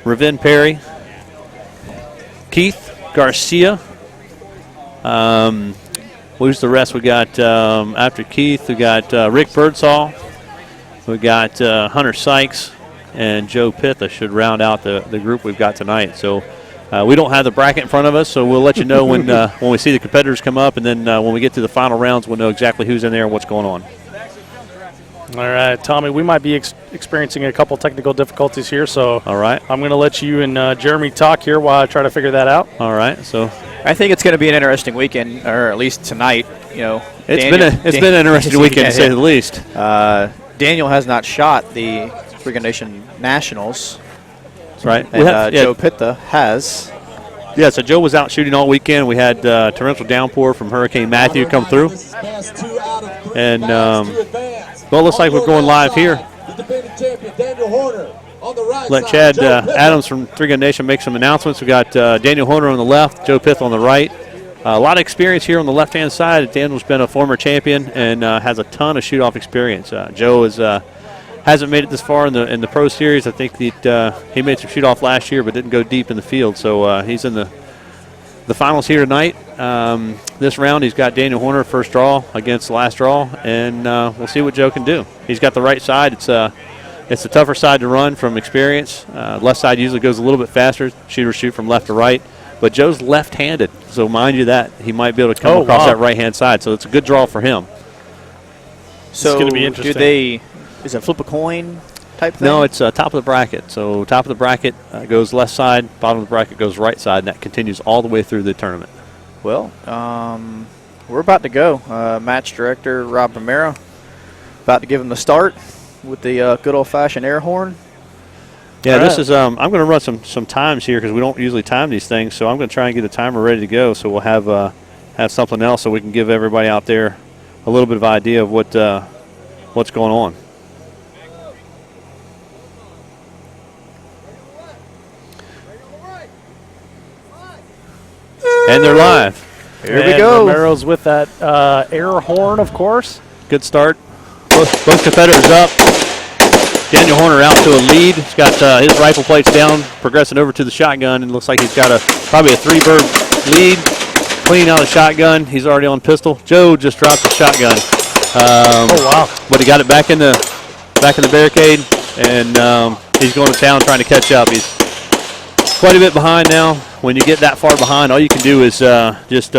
Ravin Perry, Keith Garcia. Who's the rest? We got after Keith, we got Rick Birdsall. We got Hunter Sykes and Joe Pitha should round out the group we've got tonight. So we don't have the bracket in front of us, so we'll let you know when we see the competitors come up, and then when we get to the final rounds, we'll know exactly who's in there and what's going on. All right, Tommy, we might be experiencing a couple technical difficulties here, so all right, I'm going to let you and Jeremy talk here while I try to figure that out. All right, so I think it's going to be an interesting weekend, or at least tonight. You know, it's been an interesting weekend to say the least. Daniel has not shot the Freakin' Nation Nationals. That's right. And Joe Pitha has. Yeah, so Joe was out shooting all weekend. We had torrential downpour from Hurricane Matthew come through. And, well, it looks like we're going live here. Let Chad Adams from Freakin' Nation make some announcements. We got Daniel Horner on the left, Joe Pitha on the right. A lot of experience here on the left-hand side. Daniel's been a former champion and has a ton of shoot-off experience. Joe hasn't made it this far in the Pro Series. I think that he made some shoot-off last year but didn't go deep in the field. So he's in the finals here tonight. This round he's got Daniel Horner first draw against the last draw, and we'll see what Joe can do. He's got the right side. It's the tougher side to run from experience. Left side usually goes a little bit faster. Shooters shoot from left to right. But Joe's left-handed, so mind you that he might be able to come across that right-hand side. So it's a good draw for him. So it's going to be interesting. Is it flip a coin type thing? No, it's top of the bracket. So top of the bracket goes left side, bottom of the bracket goes right side, and that continues all the way through the tournament. Well, we're about to go. Match director Rob Romero about to give him the start with the good old-fashioned air horn. Yeah, this is. I'm going to run some times here because we don't usually time these things. So I'm going to try and get a timer ready to go. So we'll have something else so we can give everybody out there a little bit of idea of what's going on. And they're live. Here we go. Romero's with that air horn, of course. Good start. Both competitors up. Daniel Horner out to a lead. He's got his rifle plates down, progressing over to the shotgun, and looks like he's got probably a 3-bird lead. Cleaning out the shotgun. He's already on pistol. Joe just dropped the shotgun. Oh wow! But he got it back in the barricade, and he's going to town trying to catch up. He's quite a bit behind now. When you get that far behind, all you can do is just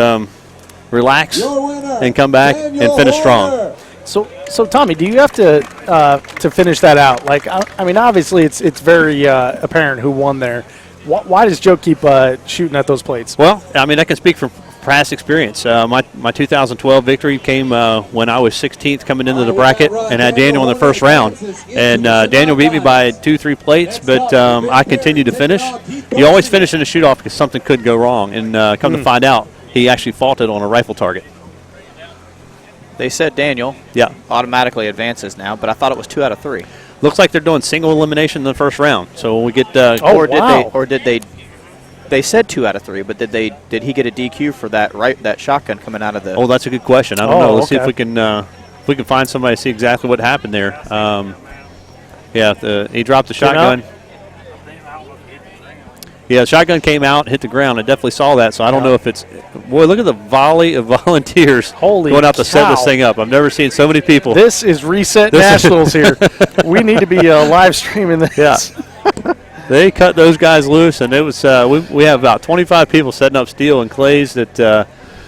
relax and come back and finish strong. So Tommy, do you have to finish that out? Like, I mean, obviously it's very apparent who won there. Why does Joe keep shooting at those plates? Well, I mean, I can speak from past experience. My 2012 victory came when I was 16th coming into the bracket and had Daniel in the first round. And Daniel beat me by 2-3 plates, but I continued to finish. You always finish in a shoot-off because something could go wrong. And come to find out, he actually faulted on a rifle target. They said Daniel automatically advances now, but I thought it was 2 out of 3. Looks like they're doing single elimination in the first round. So when we get did they said 2 out of 3, but did he get a DQ for that shotgun coming out of the? Oh, that's a good question. I don't know. Let's see if we can find somebody to see exactly what happened there. He dropped the shotgun. Yeah, the shotgun came out, hit the ground. I definitely saw that, so I don't know if it's – boy, look at the volley of volunteers going out to set this thing up. I've never seen so many people. This is Reset Nationals here. We need to be live streaming this. Yeah. They cut those guys loose, and it was we have about 25 people setting up steel and clays that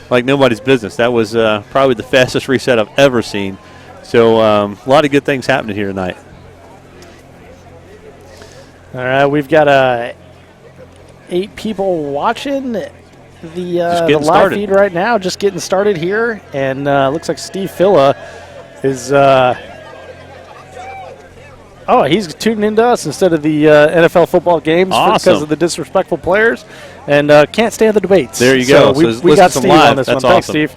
like nobody's business. That was probably the fastest reset I've ever seen. So a lot of good things happening here tonight. All right, we've got 8 people watching the live feed right now, just getting started here, and looks like Steve Filla is he's tuning into us instead of the NFL football games because of the disrespectful players, and can't stand the debates. There you go. So we got Steve on this one. Awesome. Thanks, Steve.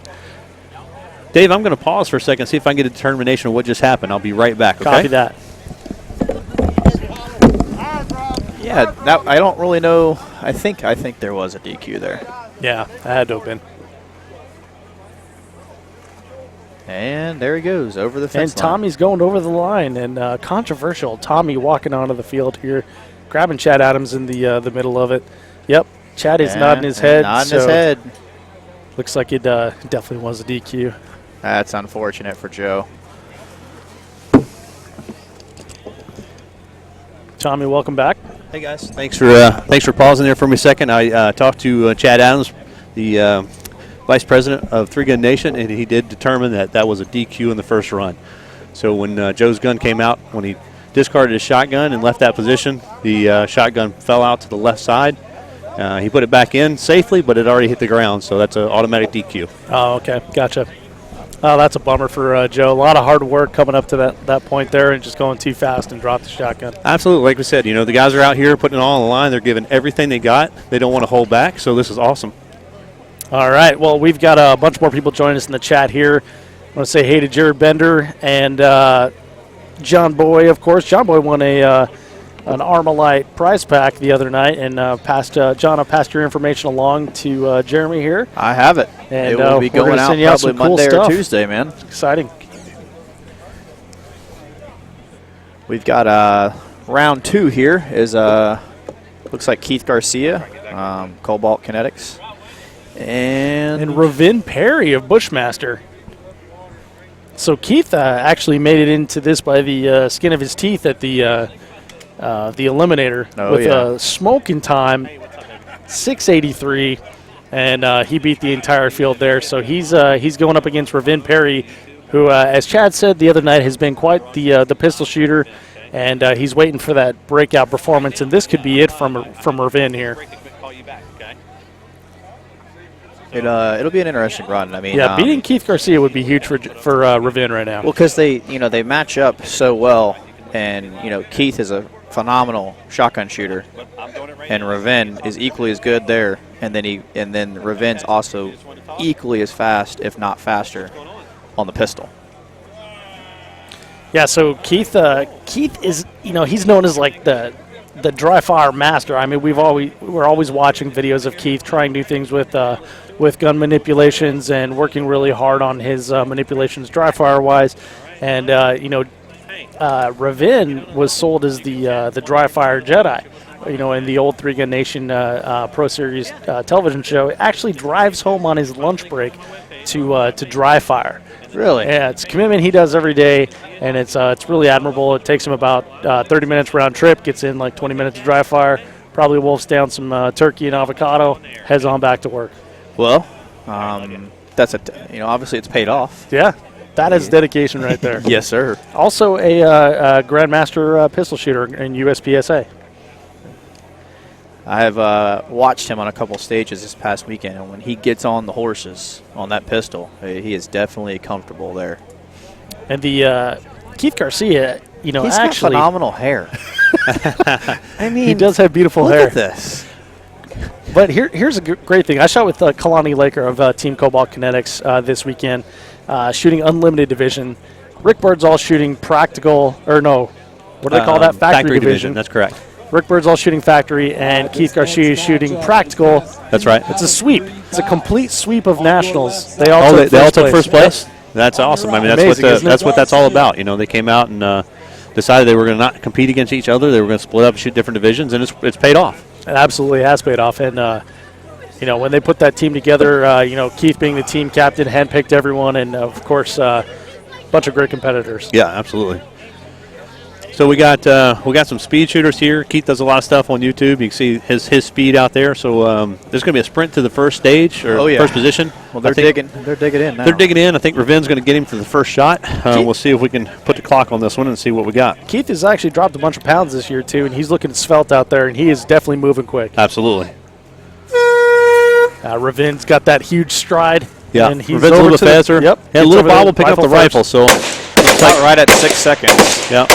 Dave, I'm going to pause for a second, see if I can get a determination of what just happened. I'll be right back, okay? Copy that. Yeah, I don't really know. I think there was a DQ there. Yeah, that had to have been. And there he goes, over the fence line. And Tommy's going over the line, and controversial. Tommy walking onto the field here, grabbing Chad Adams in the middle of it. Yep, Chad is nodding his head. Nodding his head. Looks like it definitely was a DQ. That's unfortunate for Joe. Tommy, welcome back. Hey guys, thanks for pausing there for me a second. I talked to Chad Adams, the vice president of Three Gun Nation, and he did determine that was a DQ in the first run. So when Joe's gun came out, when he discarded his shotgun and left that position, the shotgun fell out to the left side. He put it back in safely, but it already hit the ground, so that's an automatic DQ. Oh, okay, gotcha. Oh, that's a bummer for Joe. A lot of hard work coming up to that point there and just going too fast and dropped the shotgun. Absolutely. Like we said, the guys are out here putting it all on the line. They're giving everything they got. They don't want to hold back, so this is awesome. All right. Well, we've got a bunch more people joining us in the chat here. I want to say hey to Jared Bender and John Boy, of course. John Boy won an Armalite prize pack the other night, and John, I passed your information along to Jeremy here. I have it. And it will be going out probably Monday or Tuesday, man. It's exciting. We've got round 2 here is looks like Keith Garcia, Cobalt Kinetics. And Ravin Perry of Bushmaster. So Keith actually made it into this by the skin of his teeth at the Eliminator with a smoking time, 683, and he beat the entire field there. So he's going up against Ravin Perry, who, as Chad said the other night, has been quite the pistol shooter, and he's waiting for that breakout performance. And this could be it from Ravin here. It'll be an interesting run. I mean, yeah, beating Keith Garcia would be huge for Ravin right now. Well, because they match up so well, and Keith is a phenomenal shotgun shooter, and Ravin is equally as good there, and then Ravin's also equally as fast, if not faster, on the pistol. Yeah, so Keith is he's known as like the dry fire master. I mean, we're always watching videos of Keith trying new things with gun manipulations and working really hard on his manipulations dry fire wise, and Ravin was sold as the dry fire Jedi. In the old Three Gun Nation Pro Series television show, it actually drives home on his lunch break to dry fire. Really? Yeah, it's a commitment he does every day, and it's really admirable. It takes him about 30 minutes round trip, gets in like 20 minutes to dry fire, probably wolfs down some turkey and avocado, heads on back to work. Well, that's obviously it's paid off. Yeah, that is dedication right there. Yes, sir. Also a Grandmaster pistol shooter in USPSA. I have watched him on a couple stages this past weekend, and when he gets on the horses on that pistol, he is definitely comfortable there. And the Keith Garcia, he's got phenomenal hair. I mean, he does have beautiful hair. Look at this. But here's a great thing. I shot with Kalani Laker of Team Cobalt Kinetics this weekend, shooting Unlimited Division. Rick Bird's all shooting practical, or no, what do they call that? Factory division. That's correct. Rick Bird's all shooting factory, and Keith Garcia is shooting practical. That's right. It's a sweep. It's a complete sweep of nationals. They all took first place. Yep. That's awesome. I mean, Amazing, what that's all about. They came out and decided they were going to not compete against each other. They were going to split up and shoot different divisions, and it's paid off. It absolutely has paid off. And when they put that team together, Keith being the team captain, handpicked everyone, and of course, a bunch of great competitors. Yeah, absolutely. So we got some speed shooters here. Keith does a lot of stuff on YouTube. You can see his speed out there. So there's going to be a sprint to the first stage or first position. Well, they're digging in now. They're digging in. I think Ravin's going to get him for the first shot. We'll see if we can put the clock on this one and see what we got. Keith has actually dropped a bunch of pounds this year too, and he's looking svelte out there, and he is definitely moving quick. Absolutely. Ravin's got that huge stride. Yeah, and he's Ravin's a little faster. Yep. And a little bobble pick up the rifle. So it's like right at 6 seconds. Yep.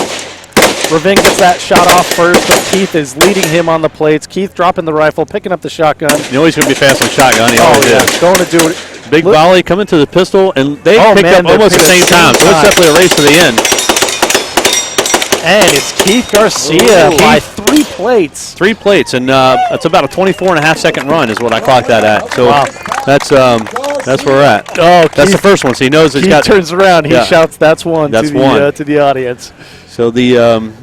Ravin gets that shot off first, but Keith is leading him on the plates. Keith dropping the rifle, picking up the shotgun. He's going to be fast on shotgun. He always is. Going to do it. Big volley coming to the pistol, and they picked up almost at the same time. So it's definitely a race to the end. And it's Keith Garcia by 3 plates. 3 plates, and that's about a 24.5-second run is what I clocked that at. So that's That's where we're at. Oh, that's the first one. So he knows he's Keith got. turns around. He shouts, "That's one!" That's to the audience. So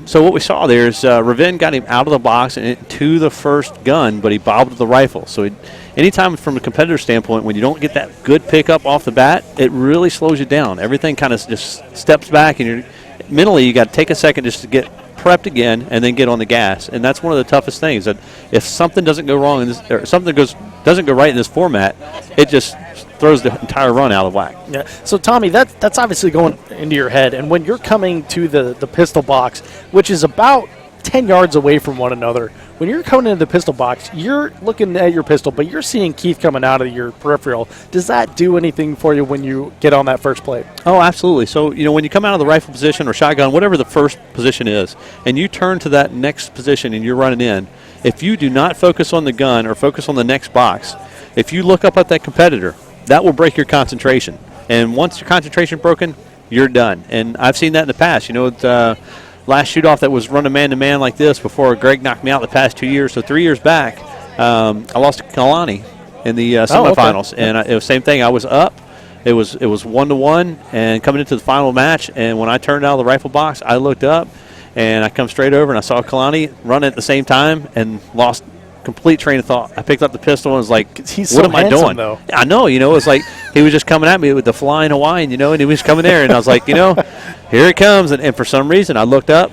so what we saw there is Ravin got him out of the box and to the first gun, but he bobbed the rifle. So anytime from a competitor standpoint, when you don't get that good pickup off the bat, it really slows you down. Everything kind of just steps back, and mentally you got to take a second just to get prepped again and then get on the gas. And that's one of the toughest things. That if something doesn't go wrong in this, or something doesn't go right in this format, it just throws the entire run out of whack. Yeah. So Tommy, that's obviously going into your head, and when you're coming to the pistol box, which is about 10 yards away from one another, when you're coming into the pistol box, you're looking at your pistol, but you're seeing Keith coming out of your peripheral. Does that do anything for you when you get on that first plate? Oh, absolutely. So, when you come out of the rifle position or shotgun, whatever the first position is, and you turn to that next position and you're running in, if you do not focus on the gun or focus on the next box, if you look up at that competitor, that will break your concentration. And once your concentration broken, you're done. And I've seen that in the past. Last shoot-off that was running man-to-man like this before Greg knocked me out the past 2 years. So 3 years back, I lost to Kalani in the semifinals. Okay. And it was the same thing. I was up. It was 1-1 and coming into the final match. And when I turned out of the rifle box, I looked up, and I come straight over, and I saw Kalani run at the same time and lost complete train of thought. I picked up the pistol and was like, what am I doing? Though. I know, it was like he was just coming at me with the flying Hawaiian, and he was coming there, and I was like, here it comes. And for some reason, I looked up.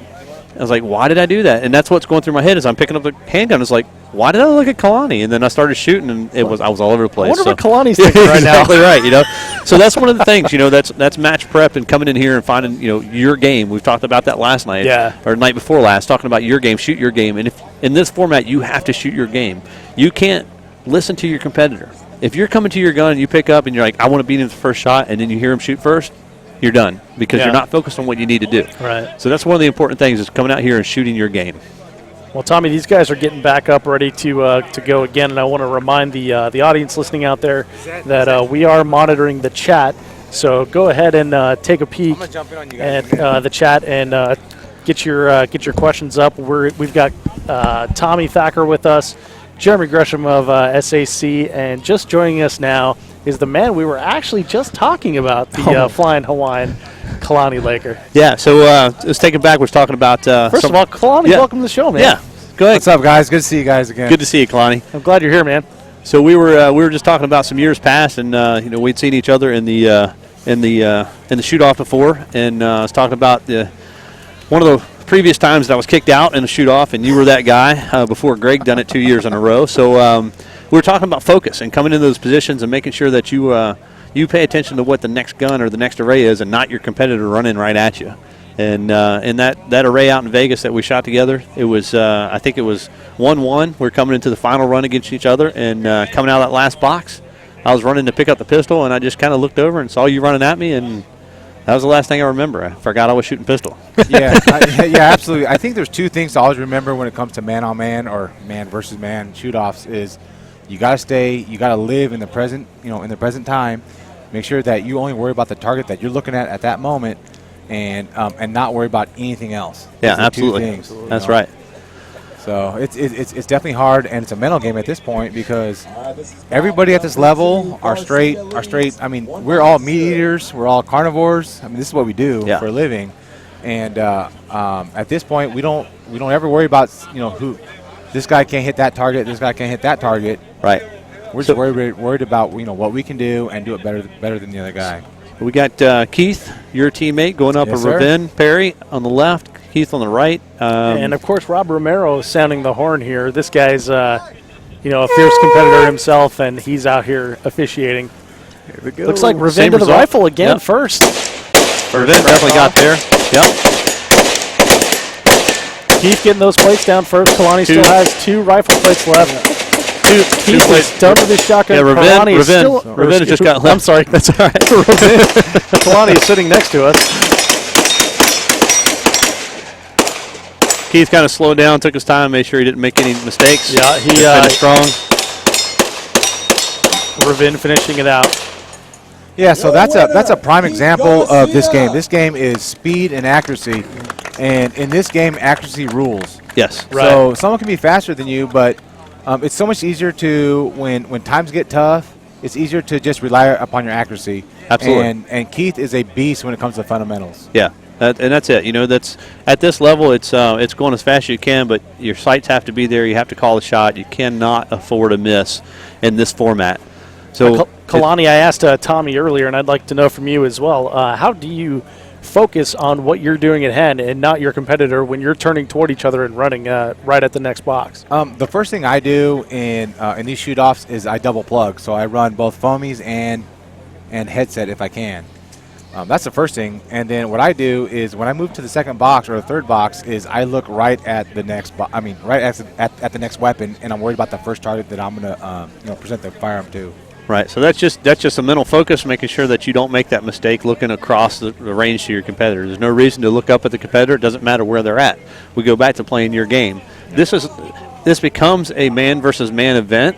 I was like, why did I do that? And that's what's going through my head as I'm picking up the handgun. It's like, why did I look at Kalani? And then I started shooting, and I was all over the place. I wonder what Kalani's thinking right now. Exactly right, So that's one of the things, that's match prep and coming in here and finding, your game. We've talked about that last night. Yeah. Or night before last, talking about your game, shoot your game. And if in this format, you have to shoot your game. You can't listen to your competitor. If you're coming to your gun and you pick up and you're like, I want to beat him the first shot, and then you hear him shoot first, you're done because you're not focused on what you need to do. Right. So that's one of the important things is coming out here and shooting your game. Well, Tommy, these guys are getting back up, ready to go again, and I want to remind the audience listening out there that we are monitoring the chat. So go ahead and take a peek at the chat and get your questions up. We've got Tommy Thacker with us, Jeremy Gresham of SAC, and just joining us now is the man we were actually just talking about, the Flying Hawaiian, Kalani Laker. Yeah, so let's take it back. We're talking about First of all, Kalani, welcome to the show, man. Yeah, go ahead. What's up, guys? Good to see you guys again. Good to see you, Kalani. I'm glad you're here, man. So we were just talking about some years past, and we'd seen each other in the shoot off before, and I was talking about one of the previous times that I was kicked out in a shoot off, and you were that guy before Greg done it 2 years in a row. So we were talking about focus and coming into those positions and making sure that you pay attention to what the next gun or the next array is, and not your competitor running right at you. And in that array out in Vegas that we shot together, it was I think it was 1-1. We're coming into the final run against each other, and coming out of that last box, I was running to pick up the pistol, and I just kind of looked over and saw you running at me, and that was the last thing I remember. I forgot I was shooting pistol. Yeah, absolutely. I think there's two things to always remember when it comes to man-on-man or man versus man shoot-offs is you got to live in the present, in the present time. Make sure that you only worry about the target that you're looking at that moment, and not worry about anything else. Yeah, Those are absolutely. Two things, That's right. So it's definitely hard, and it's a mental game at this point because everybody at this level are straight. I mean, we're all meat eaters. We're all carnivores. I mean, this is what we do for a living. And at this point, we don't ever worry about who this guy can't hit that target. This guy can't hit that target. Right. We're just worried about what we can do and do it better than the other guy. We got Keith, your teammate, going up a Ravin Perry on the left, Keith on the right. And, of course, Rob Romero sounding the horn here. This guy's, a fierce competitor himself, and he's out here officiating. Here we go. Looks like Ravin to the rifle again first. Ravin definitely got there. Yep. Keith getting those plates down first. Kalani still has 2 rifle plates left. Keith is done with his shotgun. Yeah, Ravin has just got left. I'm sorry. That's all right. Kalani is sitting next to us. Keith kind of slowed down, took his time, made sure he didn't make any mistakes. Yeah, he finished strong. Ravin finishing it out. Yeah, so that's a prime example of this game. This game is speed and accuracy, and in this game, accuracy rules. Yes. Right. So someone can be faster than you, but it's so much easier to when times get tough it's easier to just rely upon your accuracy. Absolutely. And Keith is a beast when it comes to fundamentals. Yeah. And that's it. That's at this level. It's going as fast as you can, but your sights have to be there. You have to call the shot. You cannot afford a miss in this format. So, Kalani, I asked Tommy earlier, and I'd like to know from you as well. How do you focus on what you're doing at hand and not your competitor when you're turning toward each other and running right at the next box? The first thing I do in these shoot-offs is I double plug. So I run both foamies and headset if I can. That's the first thing. And then what I do is when I move to the second box or the third box is I look right at the next right at the next weapon, and I'm worried about the first target that I'm going to present the firearm to. Right. So that's just a mental focus, making sure that you don't make that mistake looking across the range to your competitor. There's no reason to look up at the competitor. It doesn't matter where they're at. We go back to playing your game. This becomes a man versus man event,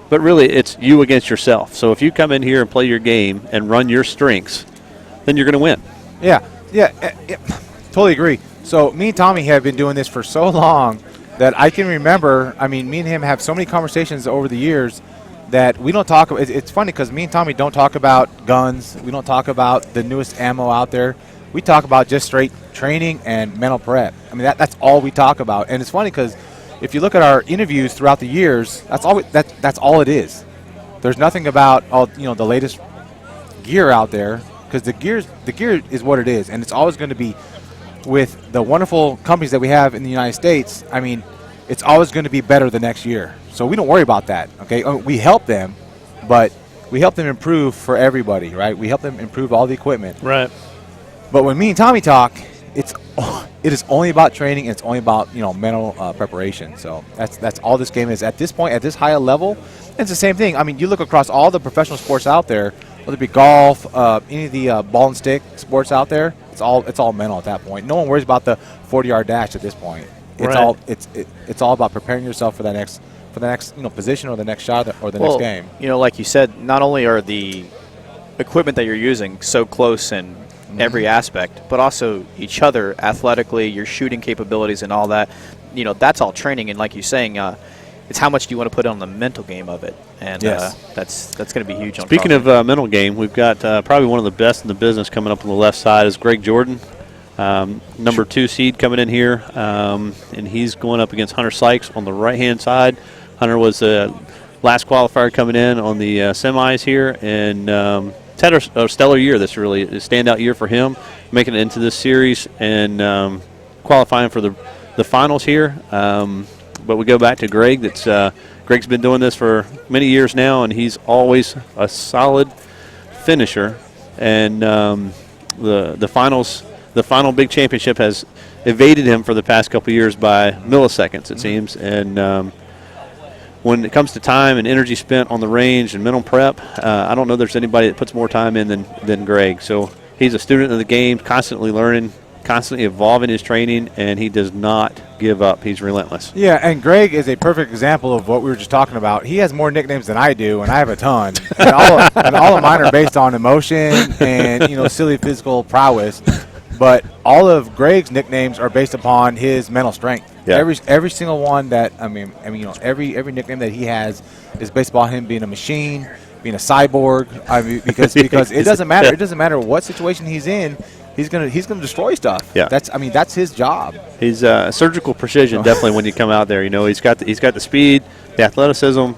but really it's you against yourself. So if you come in here and play your game and run your strengths, then you're going to win. Yeah, totally agree. So me and Tommy have been doing this for so long that I can remember, me and him have so many conversations over the years that we don't talk about. It's funny because me and Tommy don't talk about guns. We don't talk about the newest ammo out there. We talk about just straight training and mental prep. That's all we talk about. And it's funny because if you look at our interviews throughout the years, that's all it is. There's nothing about the latest gear out there. Because the gear is what it is, and it's always going to be with the wonderful companies that we have in the United States. It's always going to be better the next year. So we don't worry about that. Okay, we help them, but we help them improve for everybody, right? We help them improve all the equipment. Right. But when me and Tommy talk, it is only about training, and it's only about mental preparation. So that's all this game is at this point, at this high level. It's the same thing. You look across all the professional sports out there. Whether it be golf, any of the ball and stick sports out there, it's all mental at that point. No one worries about the 40-yard dash at this point. It's all about preparing yourself for the next position or the next shot or the next game. Like you said, not only are the equipment that you're using so close in every aspect, but also each other athletically, your shooting capabilities and all that. That's all training, and like you're saying. It's how much do you want to put on the mental game of it, and yes. That's going to be huge. Speaking of mental game, we've got probably one of the best in the business coming up on the left side is Greg Jordan, number 2 seed coming in here, and he's going up against Hunter Sykes on the right-hand side. Hunter was the last qualifier coming in on the semis here, and it's had a stellar year. This really a standout year for him, making it into this series and qualifying for the finals here. But we go back to Greg. Greg's been doing this for many years now, and he's always a solid finisher. And the final big championship has evaded him for the past couple of years by milliseconds, it seems. And when it comes to time and energy spent on the range and mental prep, I don't know there's anybody that puts more time in than Greg. So he's a student of the game, constantly learning, constantly evolving his training, and he does not give up. He's relentless. Yeah, and Greg is a perfect example of what we were just talking about. He has more nicknames than I do, and I have a ton. and all of mine are based on emotion and silly physical prowess. But all of Greg's nicknames are based upon his mental strength. Yeah. Every single one that every nickname that he has is based upon him being a machine, being a cyborg. Because it doesn't matter. It doesn't matter what situation he's in. He's gonna destroy stuff. Yeah. That's his job. He's surgical precision definitely when you come out there. He's got the speed, the athleticism,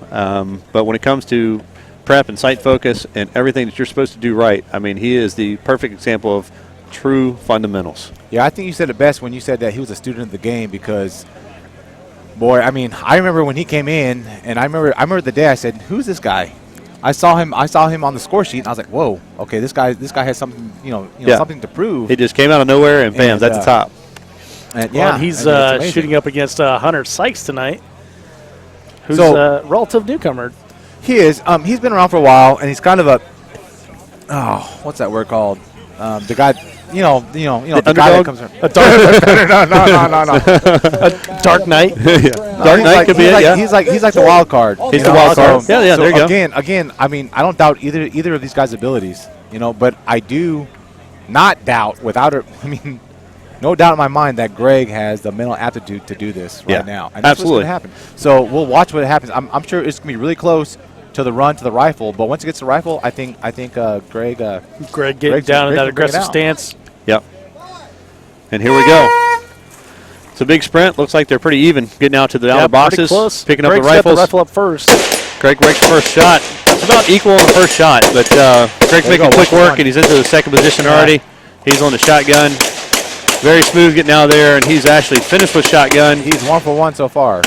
but when it comes to prep and sight focus and everything that you're supposed to do right, he is the perfect example of true fundamentals. Yeah, I think you said it best when you said that he was a student of the game because, boy, I remember when he came in, and I remember the day I said, "Who's this guy?" I saw him on the score sheet, and I was like, "Whoa, okay, this guy has something, something to prove." He just came out of nowhere, and bam, that's the top. And he's shooting up against Hunter Sykes tonight, who's a relative newcomer. He is. He's been around for a while, and he's kind of what's that word called? The guy, the guy that comes from A dark, no. a dark knight. Dark Knight could be it. Yeah, he's like the wild card. He's the wild card. Yeah. So there you go. Again, I don't doubt either of these guys' abilities. But I do not doubt no doubt in my mind that Greg has the mental aptitude to do this right now. And that's absolutely. what's going to happen. So we'll watch what happens. I'm sure it's going to be really close to the run to the rifle. But once it gets to the rifle, I think Greg getting down in that aggressive stance. Yep. And here we go. It's a big sprint. Looks like they're pretty even getting out to the outer boxes, close. picking Greg's up the rifles. Got the rifle up first. Greg breaks the first shot. It's about equal on the first shot, but Greg's making quick work, and he's into the second position already. He's on the shotgun. Very smooth getting out of there, and he's actually finished with shotgun. He's 1 for 1 so far.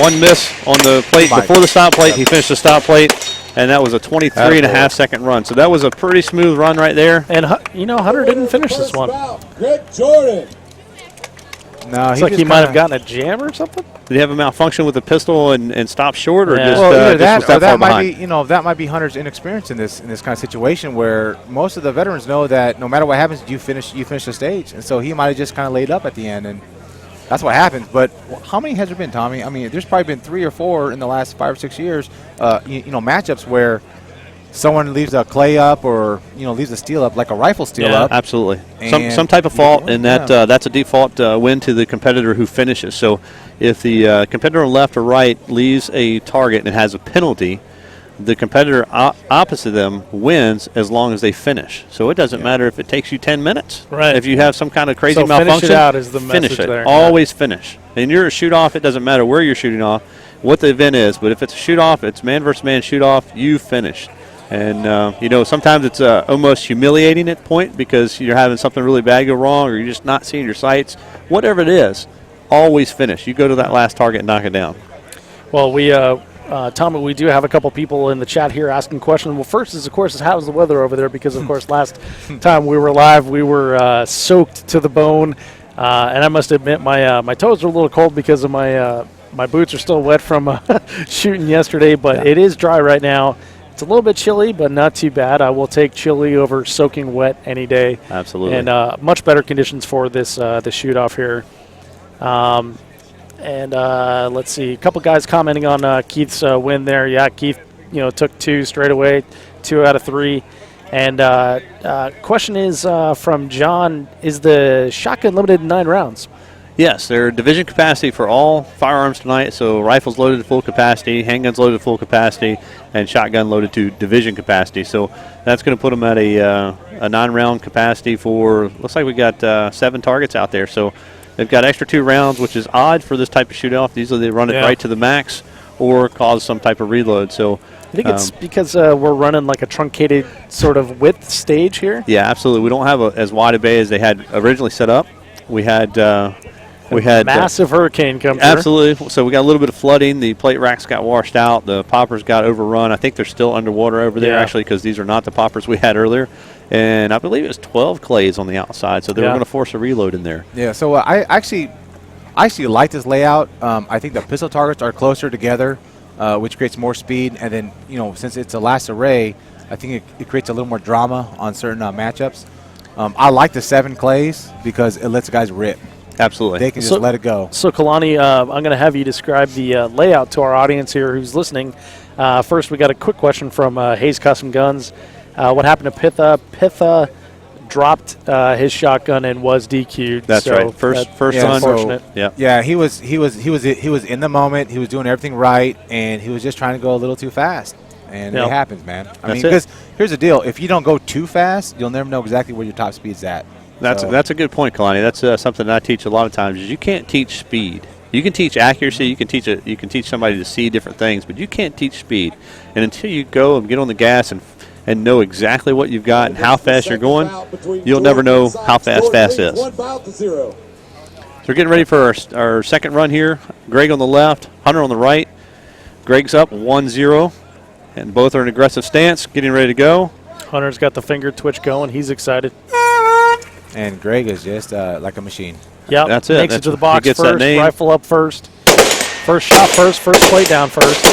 One miss on the plate before the stop plate. He finished the stop plate, and that was a 23.5-second run. So that was a pretty smooth run right there. And, Hunter didn't finish this one. Greg Jordan. No, it's like he might have gotten a jam or something. Did he have a malfunction with the pistol and stop short, or just, either just that, or that might be that might be Hunter's inexperience in this kind of situation where most of the veterans know that no matter what happens, you finish the stage, and so he might have just kind of laid up at the end, and that's what happens. But how many has there been, Tommy? I mean, there's probably been 3 or 4 in the last 5 or 6 years, matchups where someone leaves a clay up or leaves a steel up, like a rifle steel up. Absolutely. Some type of fault, and that's a default win to the competitor who finishes. So if the competitor on left or right leaves a target and has a penalty, the competitor opposite them wins as long as they finish. So it doesn't matter if it takes you 10 minutes. Right. If you have some kind of crazy malfunction, finish it out is the finish message it. there. Always finish. And you're a shoot-off, it doesn't matter where you're shooting off, what the event is. But if it's a shoot-off, it's man versus man shoot-off, you finish. And, sometimes it's almost humiliating at point because you're having something really bad go wrong or you're just not seeing your sights. Whatever it is, always finish. You go to that last target and knock it down. Well, Tommy, we do have a couple people in the chat here asking questions. Well, first is, of course, how's the weather over there? Because, of course, last time we were live, we were soaked to the bone. And I must admit, my toes are a little cold because of my boots are still wet from shooting yesterday. But it is dry right now. It's a little bit chilly, but not too bad. I will take chilly over soaking wet any day. Absolutely. And much better conditions for this shoot-off here. Let's see, a couple guys commenting on Keith's win there. Yeah, Keith, took 2 straight away, 2 out of 3. And question is from John: is the shotgun limited to 9 rounds? Yes, they're division capacity for all firearms tonight. So rifles loaded to full capacity, handguns loaded to full capacity, and shotgun loaded to division capacity. So that's going to put them at a 9-round capacity for. Looks like we got 7 targets out there. So they've got extra 2 rounds, which is odd for this type of shoot-off. Usually they run it right to the max or cause some type of reload. So I think it's because we're running like a truncated sort of width stage here. Yeah, absolutely. We don't have as wide a bay as they had originally set up. We had massive hurricane come through. Absolutely. So we got a little bit of flooding. The plate racks got washed out. The poppers got overrun. I think they're still underwater over there, actually, because these are not the poppers we had earlier. And I believe it was 12 clays on the outside, so they were going to force a reload in there. Yeah, so I actually like this layout. I think the pistol targets are closer together, which creates more speed. And then, since it's a last array, I think it creates a little more drama on certain matchups. I like the 7 clays because it lets guys rip. Absolutely. They can just let it go. So, Kalani, I'm going to have you describe the layout to our audience here who's listening. First, we got a quick question from Hayes Custom Guns. What happened to Pitha? Pitha dropped his shotgun and was DQ'd. That's right. First unfortunate. Yeah, he was in the moment. He was doing everything right, and he was just trying to go a little too fast. And it happens, man. I mean, because here's the deal: if you don't go too fast, you'll never know exactly where your top speed's at. That's a good point, Kalani. That's something that I teach a lot of times. Is you can't teach speed. You can teach accuracy. You can teach somebody to see different things, but you can't teach speed. And until you go and get on the gas and know exactly what you've got and how fast you're going, you'll never know how fast is. So we're getting ready for our second run here. Greg on the left, Hunter on the right. Greg's up 1-0, and both are in aggressive stance, getting ready to go. Hunter's got the finger twitch going. He's excited. And Greg is just like a machine. Yep, that's it. Makes it to the box gets first, rifle up first. First shot first plate down first.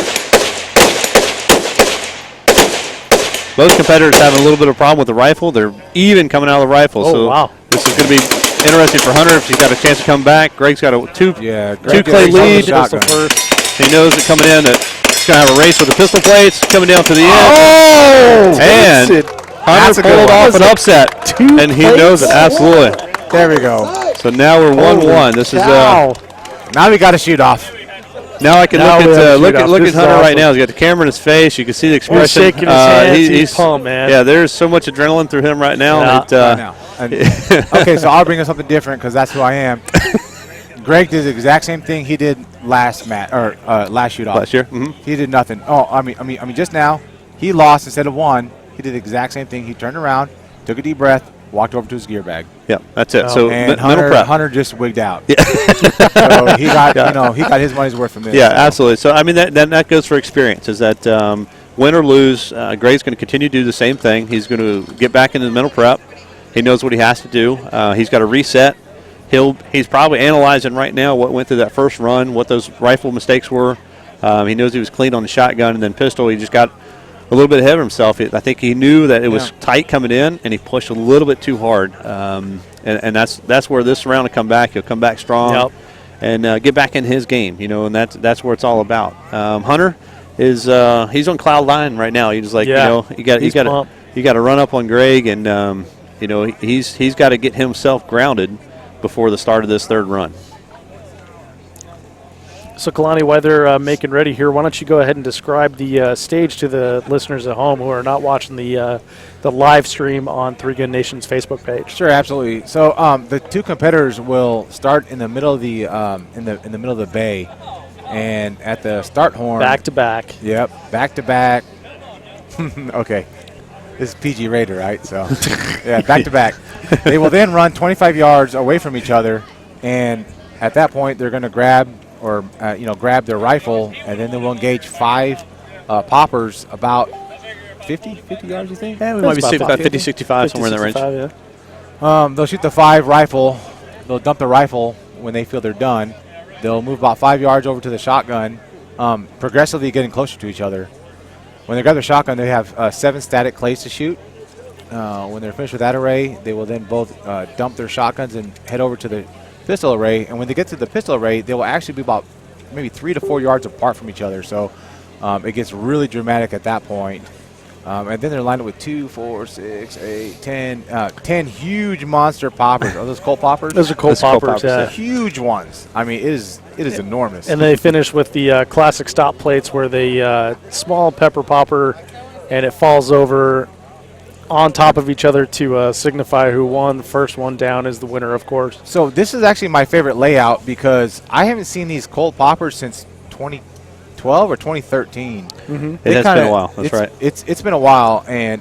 Both competitors having a little bit of problem with the rifle. They're even coming out of the rifle. Wow. This is going to be interesting for Hunter if he's got a chance to come back. Greg's got a two clay lead. He knows that coming in that he's going to have a race with the pistol plates coming down to the end. And Hunter pulled off an upset, and he knows it. Absolutely. There we go. So now we're 1-1. This is now we got to shoot off. Now I can look at Hunter right now. He's got the camera in his face. You can see the expression. He's shaking his hands. He's pumped, man. Yeah, there's so much adrenaline through him right now. Okay, so I'll bring up something different because that's who I am. Greg did the exact same thing he did last shoot-off. Last year? Mm-hmm. He did nothing. Oh, I mean, just now, he lost instead of won. He did the exact same thing. He turned around, took a deep breath, walked over to his gear bag. Yeah, that's it. So and mental prep. Hunter just wigged out. Yeah. So he got his money's worth from this. Yeah, absolutely. So I mean that goes for experience. Is that win or lose, Greg's going to continue to do the same thing. He's going to get back into the mental prep. He knows what he has to do. He's got to reset. He's probably analyzing right now what went through that first run, what those rifle mistakes were. He knows he was clean on the shotgun and then pistol. He just got a little bit ahead of himself. I think he knew that it was tight coming in, and he pushed a little bit too hard. And that's where this round will come back. He'll come back strong and get back in his game, and that's where it's all about. Hunter is he's on cloud nine right now. He's like, you got to run up on Greg, and he's got to get himself grounded before the start of this third run. So, Kalani, while they're making ready here, why don't you go ahead and describe the stage to the listeners at home who are not watching the live stream on Three Gun Nation's Facebook page? Sure, absolutely. So, the two competitors will start in the middle of the in the middle of the bay, and at the start horn, back to back. Yep, back to back. Okay, this is PG Raider, right? So, yeah, back to back. They will then run 25 yards away from each other, and at that point, they're going to grab their rifle, and then they will engage 5 poppers about 50 yards, you think? Yeah, we might be about 50, 65, somewhere in that range. Yeah. They'll shoot the 5 rifle. They'll dump the rifle when they feel they're done. They'll move about 5 yards over to the shotgun, progressively getting closer to each other. When they grab the shotgun, they have 7 static clays to shoot. When they're finished with that array, they will then both dump their shotguns and head over to the pistol array. And when they get to the pistol array, they will actually be about maybe 3 to 4 yards apart from each other. So it gets really dramatic at that point. And then they're lined up with 2, 4, 6, 8, 10 huge monster poppers. Are those Colt poppers? Those are Colt poppers, yeah. Huge ones. I mean, it is enormous. And they finish with the classic stop plates where they small pepper popper, and it falls over on top of each other to signify who won. The first one down is the winner, of course. So this is actually my favorite layout because I haven't seen these Colt poppers since 2012 or 2013. Mm-hmm. It has been a while. That's right. It's been a while, and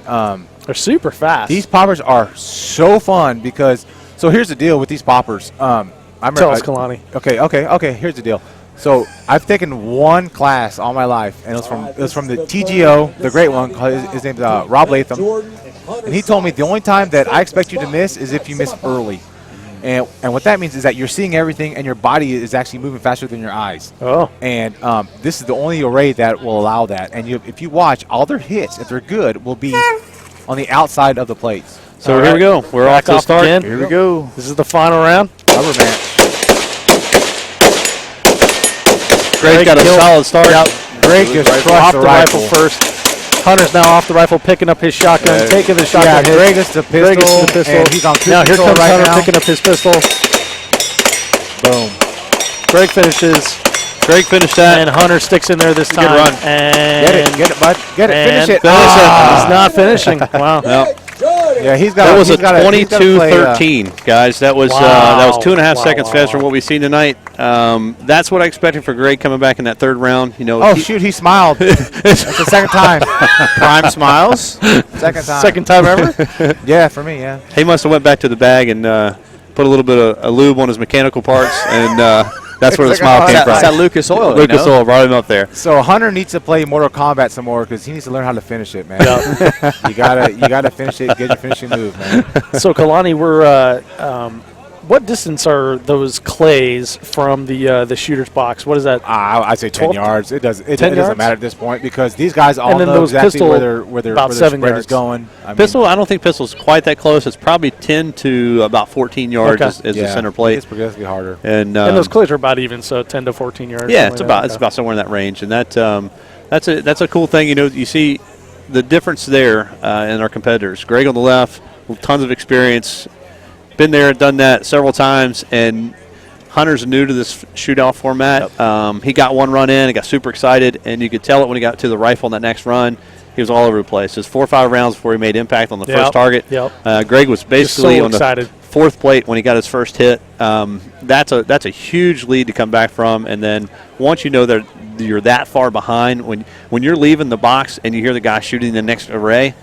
they're super fast. These poppers are so fun because – so here's the deal with these poppers. Tell us, Kalani. Okay. Here's the deal. So I've taken one class all my life, and it was from the TGO, the great one. His name's Rob Latham. And he told me the only time that I expect you to miss is if you miss early. And what that means is that you're seeing everything and your body is actually moving faster than your eyes. Oh. And this is the only array that will allow that. And if you watch, all their hits, if they're good, will be on the outside of the plates. So here we go. We're off to the start. Again. Here we go. This is the final round. Rubber match. Greg's got a solid start. Yep. Greg just crushed the rifle first. Hunter's now off the rifle, picking up his shotgun, taking the shotgun. Yeah, Greg is the pistol. And he's on now here comes right Hunter now. picking up his pistol. Boom. Greg finishes. Greg finished that. And Hunter sticks in there this time. Good run. And get it, bud. Get it. Finish it. He's not finishing. Wow. No. Yeah, that was a 22-13, guys. That was 2.5 seconds faster than what we've seen tonight. That's what I expected for Greg coming back in that third round. He smiled. That's the second time. Prime smiles. Second time. Second time ever? Yeah, for me, yeah. He must have went back to the bag and put a little bit of lube on his mechanical parts, and that's where the smile came from. It's that Lucas Oil. Lucas Oil brought him up there. So Hunter needs to play Mortal Kombat some more because he needs to learn how to finish it, man. Yep. you gotta finish it. Get your finishing move, man. So Kalani, we're what distance are those clays from the shooter's box? What is that? I'd say 10 yards. It doesn't matter at this point because these guys all know know exactly pistol, where their spread is going. I don't think pistol's quite that close. It's probably 10 to about 14 yards is the center plate. It's progressively harder. And those clays are about even, so 10 to 14 yards. Yeah, it's about somewhere in that range, and that's a cool thing. You see the difference there in our competitors. Greg on the left, tons of experience. Been there, done that several times, and Hunter's new to this shootout format. Yep. He got one run in, he got super excited, and you could tell it when he got to the rifle in that next run. He was all over the place. Just 4 or 5 rounds before he made impact on the first target. Yep. Greg was basically so on the excited. 4th plate when he got his first hit. That's a huge lead to come back from. And then once you know that you're that far behind, when you're leaving the box and you hear the guy shooting the next array,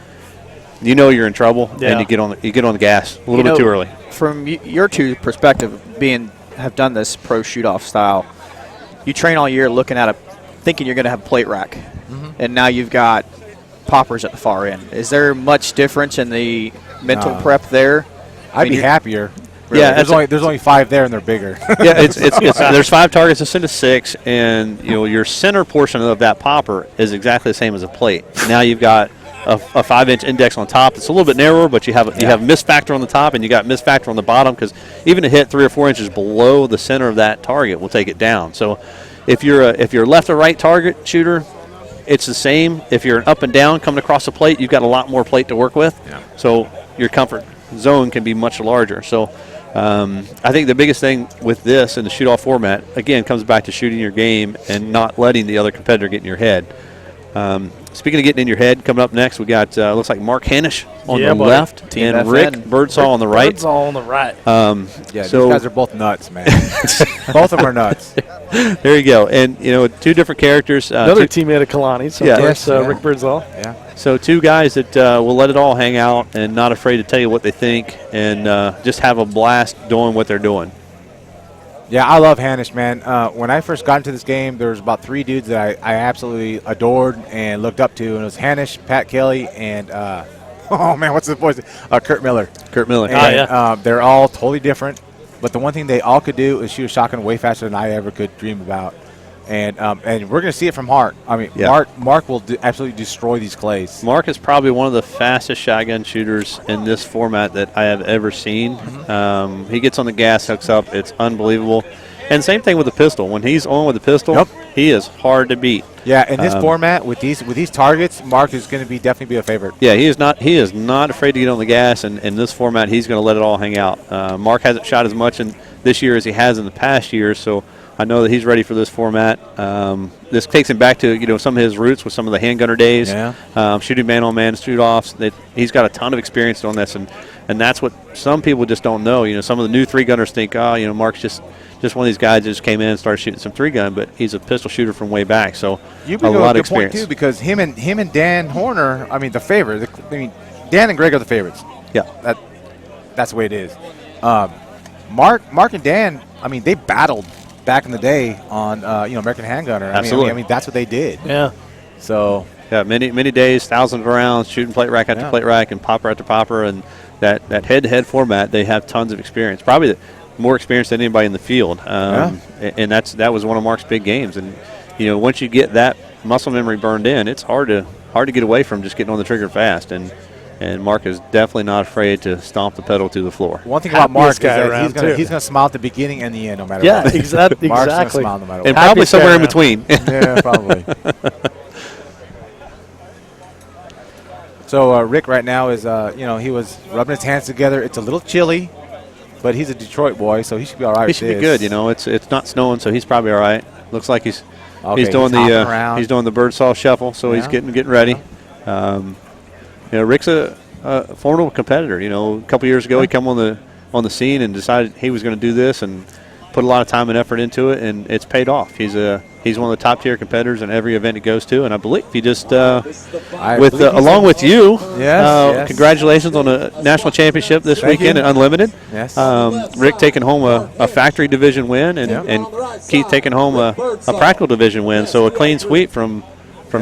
you know you're in trouble, and you get on the gas a little bit too early. From your two perspective, have done this pro shoot-off style, you train all year looking at thinking you're going to have plate rack, and now you've got poppers at the far end. Is there much difference in the mental prep there? I'd be happier. Really? Yeah, there's only 5 there, and they're bigger. Yeah, it's there's 5 targets instead of 6, and your center portion of that popper is exactly the same as a plate. Now you've got a 5-inch index on top. It's a little bit narrower, but you have miss factor on the top, and you got miss factor on the bottom, because even a hit 3 or 4 inches below the center of that target will take it down. So if you're left or right target shooter, it's the same. If you're up and down coming across the plate, you've got a lot more plate to work with. Yeah. So your comfort zone can be much larger. So I think the biggest thing with this in the shoot-off format, again, comes back to shooting your game and not letting the other competitor get in your head. Speaking of getting in your head, coming up next, we got looks like Mark Hanisch on the left and Rick Birdsall on the right. Birdsall on the right. These guys are both nuts, man. Both of them are nuts. There you go. And, 2 different characters. Another teammate of Kalani, so of course, Rick Birdsall. Yeah. So 2 guys that will let it all hang out and not afraid to tell you what they think and just have a blast doing what they're doing. Yeah, I love Hanisch, man. When I first got into this game, there was about 3 dudes that I absolutely adored and looked up to, and it was Hanisch, Pat Kelly, and oh man, what's the voice? Kurt Miller. Kurt Miller. And, they're all totally different, but the one thing they all could do is shoot a shotgun way faster than I ever could dream about. And we're going to see it from Hart. I mean, Mark will absolutely destroy these clays. Mark is probably one of the fastest shotgun shooters in this format that I have ever seen. He gets on the gas, hooks up. It's unbelievable. And same thing with the pistol. When he's on with the pistol, he is hard to beat. Yeah, in this format with these targets, Mark is going to definitely be a favorite. Yeah, he is not afraid to get on the gas, and in this format, he's going to let it all hang out. Mark hasn't shot as much in this year as he has in the past years, so I know that he's ready for this format. This takes him back to some of his roots with some of the handgunner days, shooting man-on-man shoot-offs. He's got a ton of experience on this, and that's what some people just don't know. Some of the new 3-gunners think, Mark's just one of these guys that just came in and started shooting some 3-gun, but he's a pistol shooter from way back, so a lot of experience. Point too, because him and Dan Horner, the favorite. Dan and Greg are the favorites. Yeah, that's the way it is. Mark and Dan, they battled back in the day on American Handgunner. Absolutely. That's what they did. Yeah. So many days, thousands of rounds, shooting plate rack after plate rack and popper after popper, and that head-to-head format, they have tons of experience. Probably more experience than anybody in the field. And that was one of Mark's big games. And once you get that muscle memory burned in, it's hard to get away from just getting on the trigger fast. And Mark is definitely not afraid to stomp the pedal to the floor. One thing about Mark is that he's going to smile at the beginning and the end no matter what. Yeah, exactly. Mark's going to smile no matter what. And probably somewhere in between. Yeah, probably. So Rick right now is, he was rubbing his hands together. It's a little chilly, but he's a Detroit boy, so he should be all right. He should be good. It's not snowing, so he's probably all right. Looks like he's doing the Birdsall shuffle, so he's getting ready. Rick's a formidable competitor. A couple years ago, he come on the scene and decided he was going to do this and put a lot of time and effort into it, and it's paid off. He's one of the top tier competitors in every event he goes to, and I believe he just along with you. Yes. Congratulations on a national championship this weekend at Unlimited. Yes. Rick taking home a factory division win, and Keith taking home a practical division win. So a clean sweep from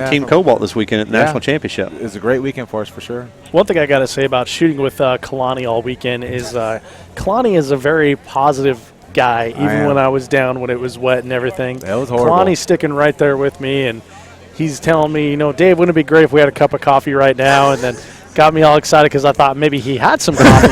Team Cobalt this weekend at the national championship. It was a great weekend for us for sure. One thing I got to say about shooting with Kalani all weekend is Kalani is a very positive guy, even when I was down, when it was wet and everything. That was horrible. Kalani's sticking right there with me, and he's telling me, Dave, wouldn't it be great if we had a cup of coffee right now? And then got me all excited because I thought maybe he had some coffee.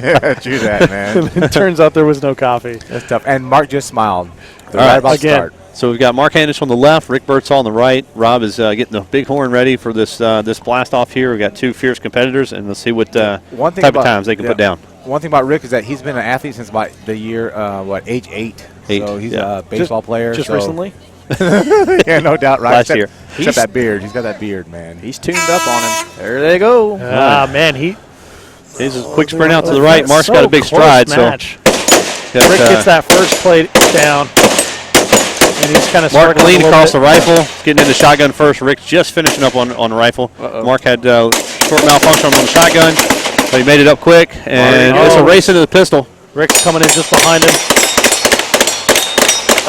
Yeah, true that, man. And it turns out there was no coffee. That's tough. And Mark just smiled. Right about to start. So we've got Mark Hanisch on the left, Rick Birdsall on the right. Rob is getting the big horn ready for this blast off here. We've got 2 fierce competitors, and let's see what type of times they can put down. one thing about Rick is that he's been an athlete since about the year, age 8. So he's a baseball player. Just recently? Yeah, no doubt, right? Last year. Except that beard. He's got that beard, man. He's tuned up on him. There they go. Man, He's a quick sprint out to the right. Mark's so got a big stride. match. So Rick gets that first plate down. And he's kind of Mark leaned across the bit. rifle, getting into shotgun first. Rick's just finishing up on the rifle. Mark had short malfunction on the shotgun, but he made it up quick, and it's a race into the pistol. Rick's coming in just behind him.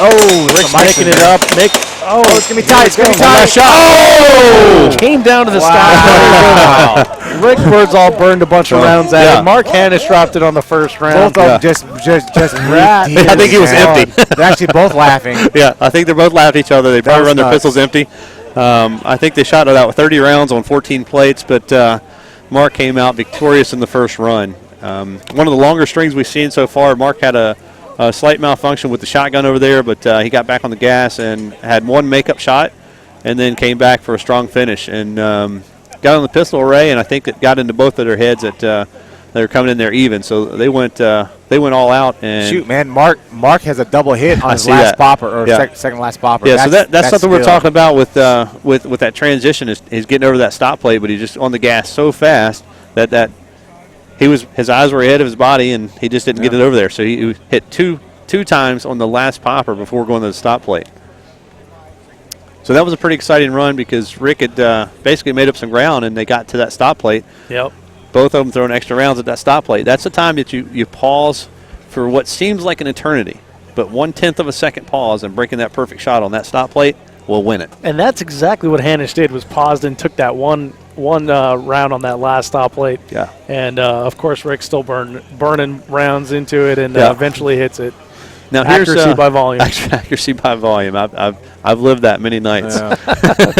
Oh, Rick's making it up. It's going to be tight. It's going to be tight. Last shot. Oh! Came down to the stop. Rick Birdsall burned a bunch of rounds at him. Mark Hannis dropped it on the first round. Both of them just I think he was empty. They're actually both laughing. Yeah, I think they're both laughing at each other. They probably run their pistols empty. I think they shot it out with 30 rounds on 14 plates, but Mark came out victorious in the first run. One of the longer strings we've seen so far. Mark had a slight malfunction with the shotgun over there, but he got back on the gas and had one makeup shot and then came back for a strong finish and got on the pistol array, and I think it got into both of their heads that they were coming in there even. So they went all out. And shoot, man, Mark has a double hit on his last popper or second last popper. Yeah, so that's something we're talking about with that transition is he's getting over that stop plate, but he's just on the gas so fast that his eyes were ahead of his body, and he just didn't get it over there. So he hit two times on the last popper before going to the stop plate. So that was a pretty exciting run because Rick had basically made up some ground, and they got to that stop plate. Yep. Both of them throwing extra rounds at that stop plate. That's the time that you pause for what seems like an eternity, but 1/10 of a second pause and breaking that perfect shot on that stop plate will win it. And that's exactly what Hannish did, was paused and took that one round on that last stop plate. Yeah. And, of course, Rick's still burning rounds into it and eventually hits it. Now accuracy by volume. Accuracy by volume. I've lived that many nights. Yeah.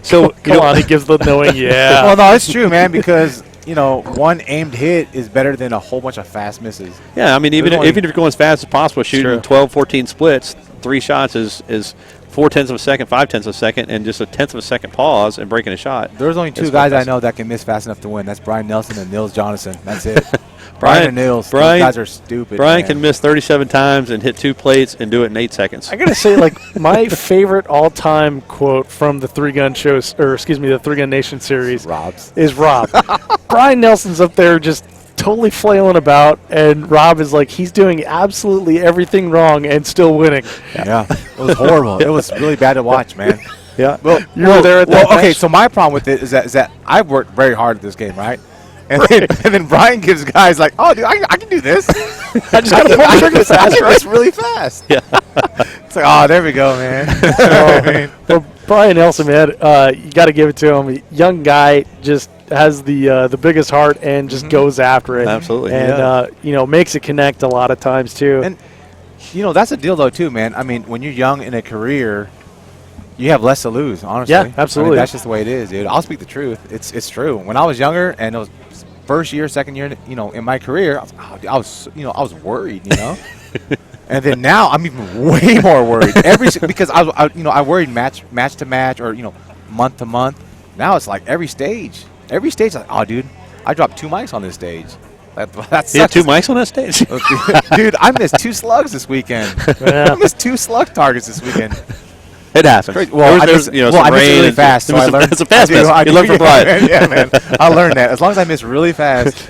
So Come on, he gives the knowing, yeah. Well, no, it's true, man, because one aimed hit is better than a whole bunch of fast misses. Yeah, I mean, even if you're going as fast as possible, shooting 12, 14 splits, 3 shots is 0.4 of a second, 0.5 of a second, and just 1/10 of a second pause and breaking a shot. There's only 2 guys I know that can miss fast enough to win. That's Brian Nelson and Nils Johnson. That's it. Brian and Nils. Those guys are stupid. Brian can miss 37 times and hit 2 plates and do it in 8 seconds. I gotta say, my favorite all-time quote from the Three Gun shows, or excuse me, the Three Gun Nation series, is Rob. Brian Nelson's up there just totally flailing about, and Rob is like, he's doing absolutely everything wrong and still winning. Yeah, it was horrible. It was really bad to watch, man. Yeah. Well, you were there at that match? Okay, so my problem with it is that I worked very hard at this game, right? And then Brian gives guys like, oh, dude, I can do this. I just got to pull the trigger fast. I can do this really fast. Yeah. It's like, oh, there we go, man. Well, Brian Nelson, man, you got to give it to him. Young guy, just has the biggest heart and just goes after it. Absolutely. And, makes it connect a lot of times, too. And, that's the deal, though, too, man. I mean, when you're young in a career, you have less to lose, honestly. Yeah, absolutely. I mean, that's just the way it is, dude. I'll speak the truth. It's true. When I was younger and it was first year, second year, in my career, I was worried, And then now I'm even way more worried. Because I worried match to match or month to month. Now it's like every stage, like, oh, dude, I dropped 2 mics on this stage. That's you had 2 mics on that stage? Dude, I missed 2 slugs this weekend. I missed 2 slug targets this weekend. It happens. Well, I missed really fast. So I learned. It's a fast miss. You learn from Brian. Yeah, man. I learned that. As long as I miss really fast.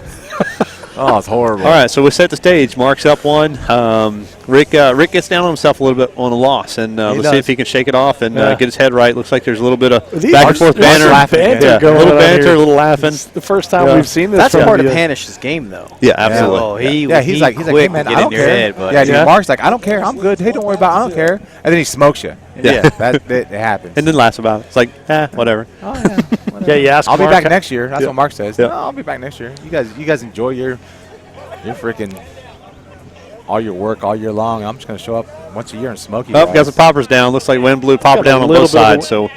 Oh, it's horrible. All right, so we set the stage. Mark's up 1. Rick gets down on himself a little bit on a loss, and let's see if he can shake it off and get his head right. Looks like there's a little bit of back and forth banter. A little banter, a little laughing. It's the first time we've seen this. That's part of Hanish's game, though. Yeah, absolutely. He's like, hey, man, I don't care. Dude, Mark's like, I don't care. I'm good. Hey, don't worry about it. I don't care. And then he smokes you. Yeah. It happens. And then laughs about it. It's like, whatever. Oh, yeah. Yeah, you ask I'll be Mark back next year. That's what Mark says. Yeah. No, I'll be back next year. You guys enjoy your freaking all your work all year long. I'm just going to show up once a year and smoke you guys. Got some poppers down. Looks like wind blew popper down on both sides. So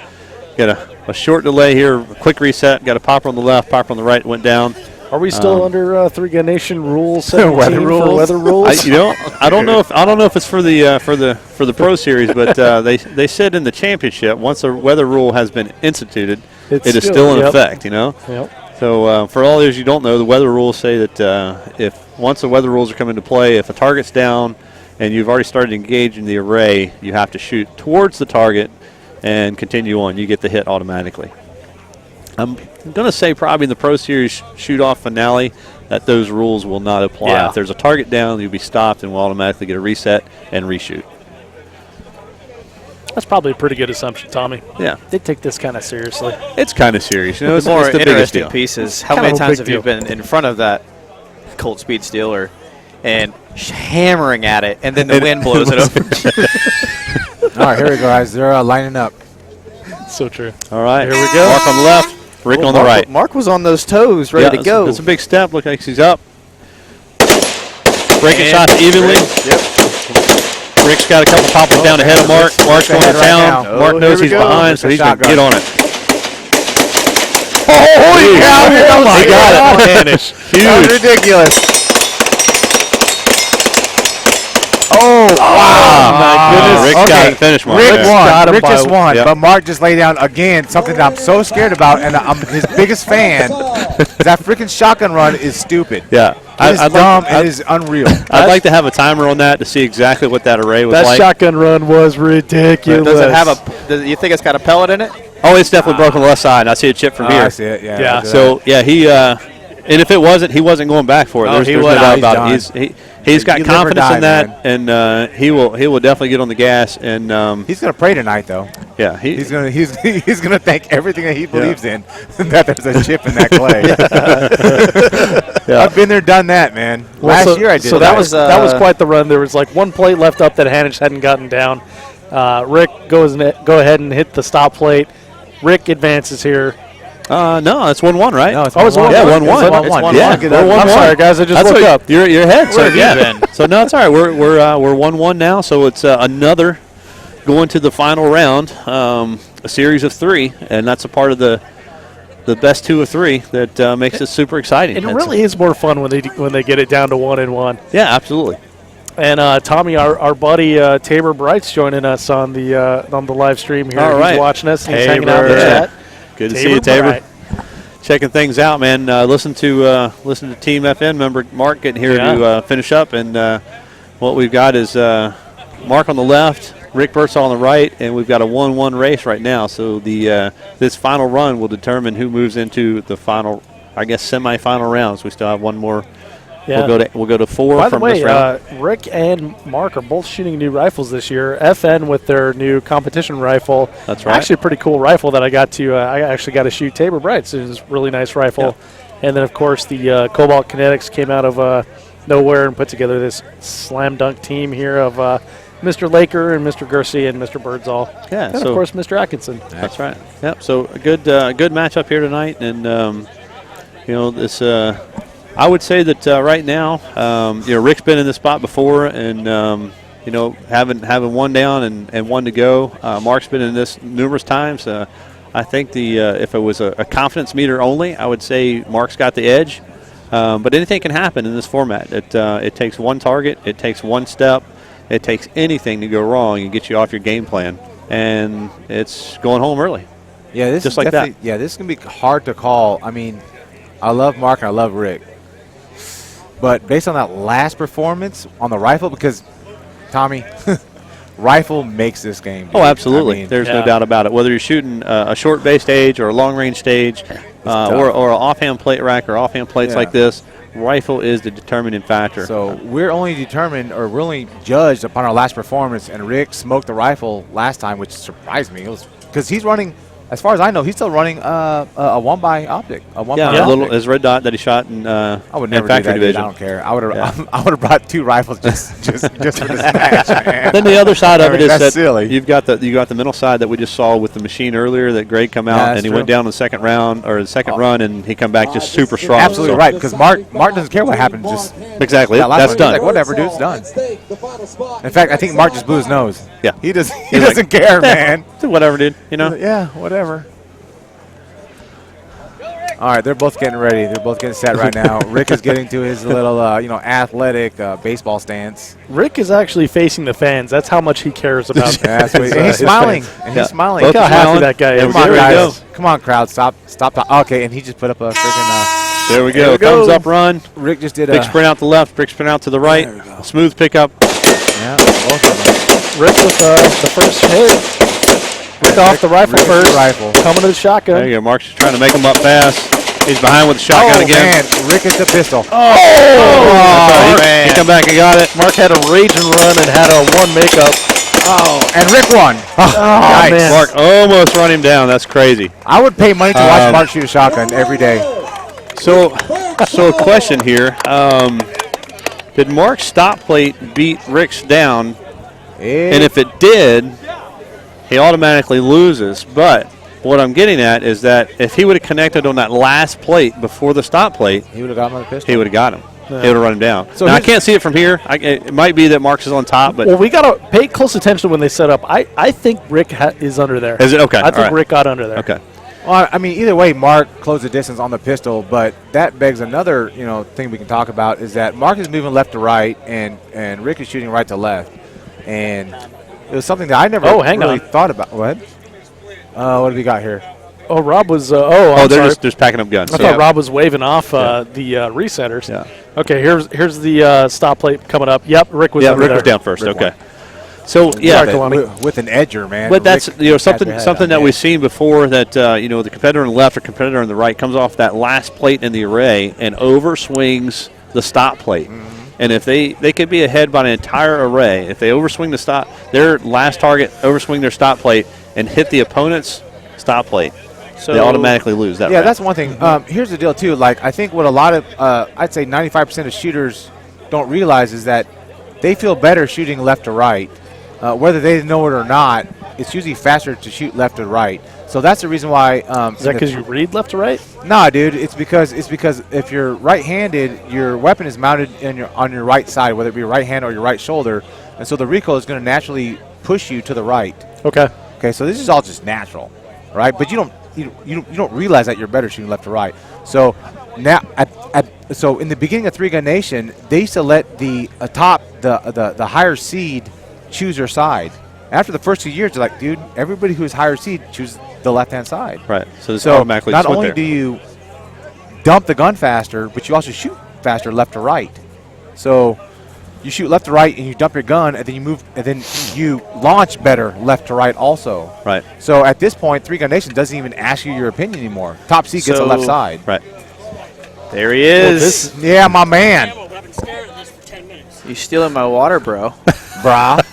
got a short delay here. Quick reset. Got a popper on the left, popper on the right. Went down. Are we still under Three Gun Nation rules? Weather rules. For weather rules. I don't know if it's for the Pro Series, but they said in the championship once a weather rule has been instituted, it is still in effect. Yep. So for all those you don't know, the weather rules say that if once the weather rules are come into play, if a target's down and you've already started engaging the array, you have to shoot towards the target and continue on. You get the hit automatically. I'm going to say probably in the Pro Series shoot-off finale that those rules will not apply. Yeah. If there's a target down, you'll be stopped and will automatically get a reset and reshoot. That's probably a pretty good assumption, Tommy. Yeah. They take this kind of seriously. It's kind of serious. You know, it's, The more it's the biggest interesting deal. piece is how Kind of many a times big have you been in front of that Colt Speed Steeler and hammering at it, and then the wind blows it over? All right, here we go, guys. They're lining up. So true. All right. Here we go. Mark on the left, Rick on the right. Mark was on those toes, ready to go. It's a big step. Look like he's up. Breaking shots evenly. Rick's got a couple poppers down ahead of Mark. Mark's going to ahead right town. now. Mark knows he's here we go. behind, so he's going to Shotgun. get on it. Holy cow! He got it. Man, it's That was huge. ridiculous. Oh, wow. my goodness. Rick's got it finished, Mark. Rick there. got won. him Rick by- just won. Yep. But Mark just laid down again something that I'm so scared about, and I'm his biggest fan. That freaking shotgun run is stupid. Yeah. It is dumb. It is unreal. I'd like to have a timer on that to see exactly what that array was That like. shotgun run was ridiculous. Does it have a? Do you think it's got a pellet in it? Oh, it's definitely broken on the left side. I see a chip from here. I see it. Yeah. Yeah. look at So, yeah, he and if it wasn't, he wasn't going back for it. No, There's he no wasn't. doubt He's about done. it. He's got You live or confidence die, in that, and he will definitely get on the gas. And that. He's gonna pray tonight, though. yeah, He's gonna thank everything that he believes in that there's a chip in that clay. I've been there, done that, man. Last year I did. So that that was, was quite the run. There was like one plate left up that Hanich hadn't gotten down. Rick go ahead and hit the stop plate. Rick advances here. no, it's 1-1, right? No, it's Oh, it's 1-1. Yeah, 1-1. It's 1-1. It's 1-1. Yeah, Good we're luck. 1-1. I'm sorry, guys. I just That's looked what- up. You're ahead. So Where have you yeah. been? So no, it's all right. We're 1-1 now. So it's another going to the final round, a series of 3, and that's a part of the best 2 of 3 that makes it super exciting. It That's- really is more fun when they get it down to 1-1. Yeah, absolutely. And Tommy, our buddy Tabor Bright's joining us on the live stream here. All right. He's watching us. And he's hanging out in Tabor. the chat. Good to see you, Tabor. Bright. Checking things out, man. Listen to Team FN member Mark getting here to finish up, and what we've got is Mark on the left, Rick Birdsall on the right, and we've got a 1-1 race right now. So the this final run will determine who moves into the final, I guess, semifinal rounds. We still have one more. Yeah. We'll go to 4 By the from way, this round. Rick and Mark are both shooting new rifles this year. FN with their new competition rifle. That's right. Actually, a pretty cool rifle that I actually got to shoot Tabor Bright's. It was a really nice rifle. And then, of course, the Cobalt Kinetics came out of nowhere and put together this slam dunk team here of Mr. Laker and Mr. Gersey and Mr. Birdsall. Yeah, And, so- of course, Mr. Atkinson. That's right. Yep. So a good matchup here tonight, and this. I would say that right now, Rick's been in this spot before, and having one down and one to go. Mark's been in this numerous times. I think if it was a confidence meter only, I would say Mark's got the edge. But anything can happen in this format. It takes one target, it takes one step, it takes anything to go wrong and get you off your game plan, and it's going home early. Yeah, this Just is like that. definitely- Yeah, this can be hard to call. I mean, I love Mark and I love Rick, but based on that last performance on the rifle, because Tommy, rifle makes this game. Dude. Oh, absolutely. I mean, There's no Yeah. doubt about it. Whether you're shooting a short base stage or a long range stage, tough. or an offhand plate rack or offhand plates Yeah. like this, rifle is the determining factor. So we're only judged upon our last performance, and Rick smoked the rifle last time, which surprised me. It was because he's running, as far as I know, he's still running a 1x optic. A 1x yeah, optic. a little his red dot that he shot in I would in never do factory that, dude. division. I don't care. I would have. Yeah. I would have brought 2 rifles just for this match. Man. Then the other side of I mean, it is that's that silly. you got the mental side that we just saw with the machine earlier that Greg come out Yeah, that's and he true. went down in the second round or the second run and he come back just super strong. Absolutely So- right, because Mark doesn't care what happened. Just Exactly. that last That's one, done. he's like, whatever, dude, it's done. In fact, I think Mark just blew his nose. Yeah. He does. He He's like, doesn't care, man. Whatever, dude. You know. Yeah, whatever. All right, they're both getting ready. They're both getting set right now. Rick is getting to his little, athletic baseball stance. Rick is actually facing the fans. That's how much he cares about. Yeah, that's what and he's smiling. And he's smiling. Look how happy that guy is. Come on, guys. Come on, crowd. Stop. Okay, and he just put up a freaking. There we go. Thumbs up run. Rick just did big sprint out to the left, big sprint out to the right. Smooth pickup. Yeah, both of them. Rick with the first hit. Rick off the rifle first. Coming to the shotgun. There you go. Mark's just trying to make him up fast. He's behind with the shotgun again. Man. Rick is the pistol. He come back and got it. Mark had a raging run and had a one makeup. And Rick won. Nice. Man. Mark almost run him down. That's crazy. I would pay money to watch Mark shoot a shotgun every day. So a question here. Did Mark's stop plate beat Rick's down? And if it did, he automatically loses. But what I'm getting at is that if he would have connected on that last plate before the stop plate, he would have got him on the pistol. He would have got him. Yeah. He would have run him down. So now, I can't see it from here. It might be that Mark's is on top. But well, we got to pay close attention when they set up. I think Rick is under there. Is it? Okay. I think Rick got under there. Okay. Well, I mean, either way, Mark closed the distance on the pistol, but that begs another, thing we can talk about is that Mark is moving left to right, and Rick is shooting right to left, and it was something that I never really thought about. What? What do we got here? Oh, Rob was. They're just packing up guns. I thought Rob was waving off the resetters. Yeah. Okay, here's the stop plate coming up. Yep, Rick was. Rick was down first. Rick okay. won. So with an edger, man. But that's something that we've seen before that the competitor on the left or competitor on the right comes off that last plate in the array and overswings the stop plate. Mm-hmm. And if they could be ahead by an entire array, if they overswing their last target, overswing their stop plate and hit the opponent's stop plate, so they automatically lose that. Yeah, that's one thing. Here's the deal too. Like I think what a lot of I'd say 95% of shooters don't realize is that they feel better shooting left to right. Whether they know it or not, it's usually faster to shoot left to right. So that's the reason why. Is that because you read left to right? Nah, dude. It's because if you're right-handed, your weapon is mounted on your right side, whether it be your right hand or your right shoulder, and so the recoil is going to naturally push you to the right. Okay. Okay. So this is all just natural, right? But you don't realize that you're better shooting left to right. So now, so in the beginning of Three Gun Nation, they used to let the higher seed choose their side. After the first 2 years, they're like, dude, everybody who is higher seed choose the left-hand side. Right. So automatically not only do you dump the gun faster, but you also shoot faster left to right. So you shoot left to right and you dump your gun, and then you move, and then you launch better left to right also. Right. So at this point, Three Gun Nation doesn't even ask you your opinion anymore. Top seed gets the left side. Right. There he is. Yeah, my man. You stealing my water, bro? Brah.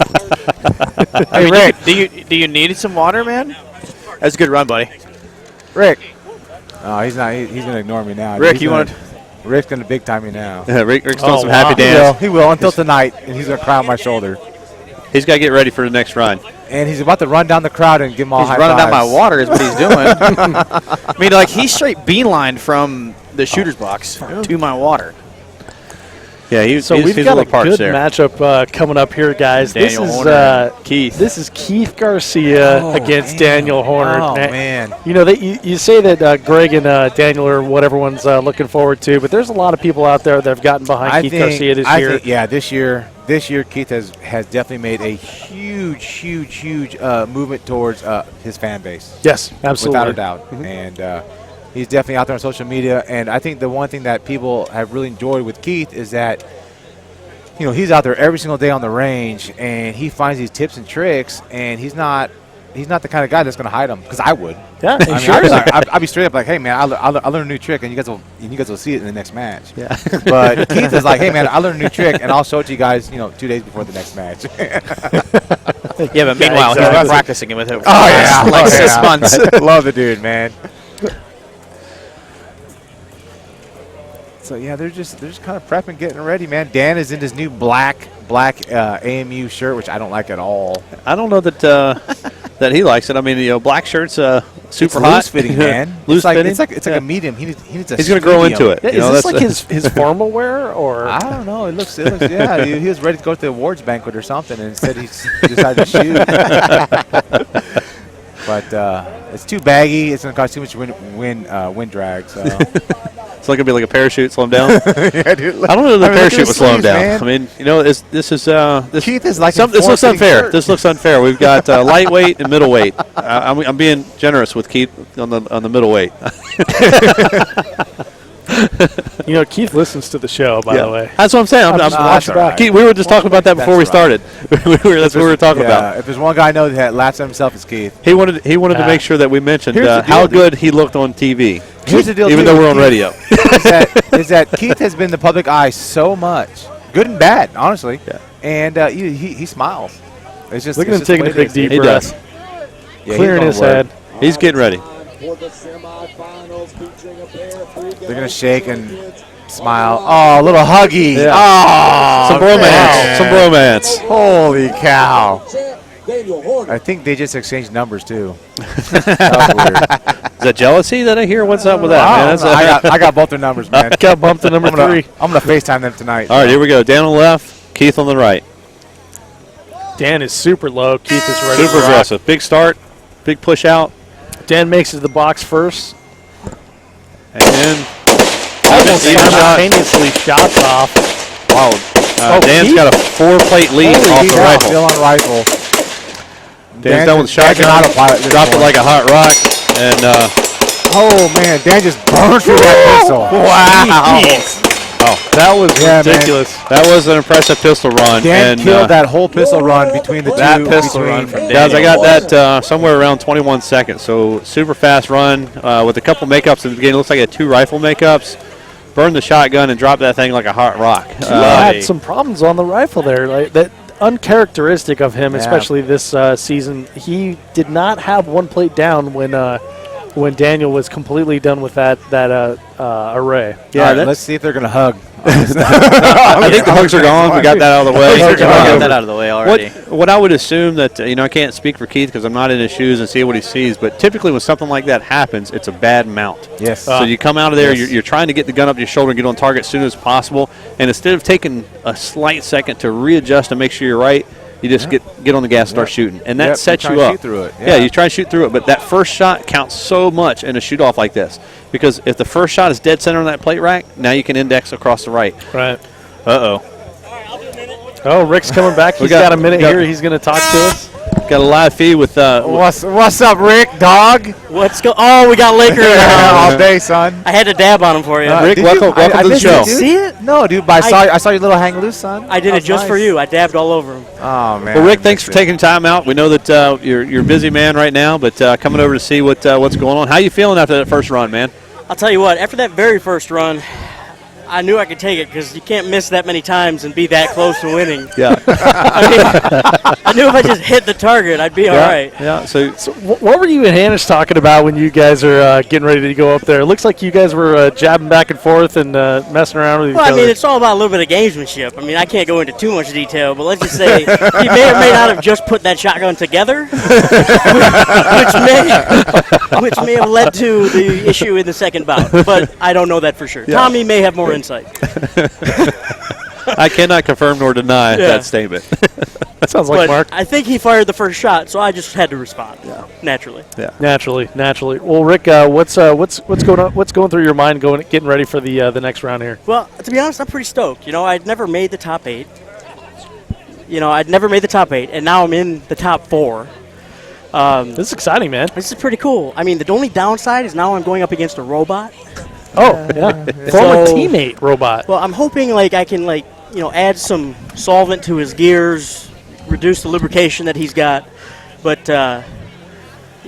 Hey, Rick, do you need some water, man? That's a good run, buddy. Rick. Oh, he's not. He's going to ignore me now. Rick, Rick's going to big time me now. Yeah, Rick's doing some happy dance. He will until tonight, and he's going to cry on my shoulder. He's got to get ready for the next run. And he's about to run down the crowd and give them all high fives. He's running down my water is what he's doing. I mean, like, he's straight beeline from the shooter's box to my water. Yeah, we've got a good matchup coming up here, guys. Daniel Horner, Keith. This is Keith Garcia against Daniel Horner. Oh, man. You say that Greg and Daniel are what everyone's looking forward to, but there's a lot of people out there that have gotten behind Keith Garcia this year. This year Keith has definitely made a huge movement towards his fan base. Yes, absolutely. Without a doubt. Mm-hmm. And he's definitely out there on social media, and I think the one thing that people have really enjoyed with Keith is that, he's out there every single day on the range, and he finds these tips and tricks, and he's not the kind of guy that's going to hide them, because I would. Yeah, I'd be straight up like, hey man, I learned a new trick, and you guys will see it in the next match. Yeah. But Keith is like, hey man, I learned a new trick, and I'll show it to you guys, 2 days before the next match. Yeah, but meanwhile, he's been practicing it with him for 6 months. Love the dude, man. So yeah, they're just kind of prepping, getting ready, man. Dan is in his new black AMU shirt, which I don't like at all. I don't know that that he likes it. I mean, black shirt's super hot. Loose fitting, man. Loose fitting. It's like a medium. He needs a. He's going to grow into it. Is this like his formal wear, or I don't know. It looks yeah. He was ready to go to the awards banquet or something, and instead he decided to shoot. But it's too baggy. It's going to cause too much wind drag. So. It's like going to be like a parachute, slow him down. Yeah, dude. I don't know if the parachute would slow him down. Man. I mean, this Keith is like this looks unfair. This looks unfair. We've got lightweight and middleweight. I'm being generous with Keith on the middleweight. Keith listens to the show, by the way. That's what I'm saying. Right. Keith, we were just talking about that before we started. That's what we were talking about. If there's one guy I know that laughs at himself, it's Keith. He wanted to make sure that we mentioned Here's the deal, how good he looked on TV. Here's the deal, even though we're on radio. is that Keith has been in the public eye so much, good and bad, honestly. Yeah. And he smiles. It's just look at him taking a big deep He breath, does. clearing his head. He's getting ready. They're gonna shake and smile. Oh, a little huggy. Yeah. Oh, Some bromance. man. Some bromance. Holy cow! I think they just exchanged numbers too. That was weird. Is that jealousy that I hear? What's up with that, man? I got both their numbers, man. Got bumped to number 3. I'm gonna FaceTime them tonight. All right, here we go. Dan on the left, Keith on the right. Dan is super low. Keith is ready. Super aggressive. Big start, big push out. Dan makes it to the box first. And Almost simultaneously shots off. wow. Dan's Keith? got a 4-plate lead off the rifle. Still on rifle. Dan's done with the shotgun. Dropped it like a hot rock. And oh man, Dan just burned through that pistol. Wow. That was ridiculous. that was an impressive pistol run. Dan and killed that whole pistol run between the two. that pistol run from Daniel. guys, I got that somewhere around 21 seconds. So super fast run with a couple makeups at the beginning. Looks like he had 2 rifle makeups. Burned the shotgun and dropped that thing like a hot rock. Had some problems on the rifle there. Like that, uncharacteristic of him, especially this season. He did not have one plate down when Daniel was completely done with that array. Yeah, All right, let's see if they're gonna hug. I think the hugs are gone. We got that out of the way. We got that out of the way already. What I would assume that, I can't speak for Keith because I'm not in his shoes and see what he sees, but typically when something like that happens, it's a bad mount. Yes. So you come out of there, you're trying to get the gun up your shoulder and get on target as soon as possible, and instead of taking a slight second to readjust and make sure you're right, you just get on the gas and start shooting. And that sets you up. Shoot through it. Yeah, you try and shoot through it, but that first shot counts so much in a shoot-off like this. Because if the first shot is dead center on that plate rack, now you can index across the right. Right. Uh-oh. Oh, Rick's coming back. He's got a minute here. He's going to talk to us. Got a live feed with What's up, Rick? Dog? Oh, we got Lakers all day, son. I had to dab on him for you. Rick, welcome to the show. Did you see it? No, dude. But I saw your little hang loose, son. I did it just for you. I dabbed all over him. Oh man. Well, Rick, thanks for taking time out. We know that you're a busy man right now, but coming over to see what's going on. How you feeling after that first run, man? I'll tell you what. After that very first run, I knew I could take it because you can't miss that many times and be that close to winning. Yeah. I knew if I just hit the target, I'd be all right. Yeah. So what were you and Hanish talking about when you guys are getting ready to go up there? It looks like you guys were jabbing back and forth and messing around with each other. Well, I mean, it's all about a little bit of gamesmanship. I mean, I can't go into too much detail, but let's just say he may or may not have just put that shotgun together, which may have led to the issue in the second bout. But I don't know that for sure. Yeah. Tommy may have more insight. I cannot confirm nor deny that statement. That sounds like But Mark. I think he fired the first shot, so I just had to respond. Naturally. Yeah. Naturally. Well, Rick, what's going on? What's going through your mind getting ready for the next round here? Well, to be honest, I'm pretty stoked. I'd never made the top 8. And now I'm in the top 4. This is exciting, man. This is pretty cool. I mean, the only downside is now I'm going up against a robot. Oh, yeah. Former teammate robot. Well, I'm hoping I can add some solvent to his gears, reduce the lubrication that he's got, but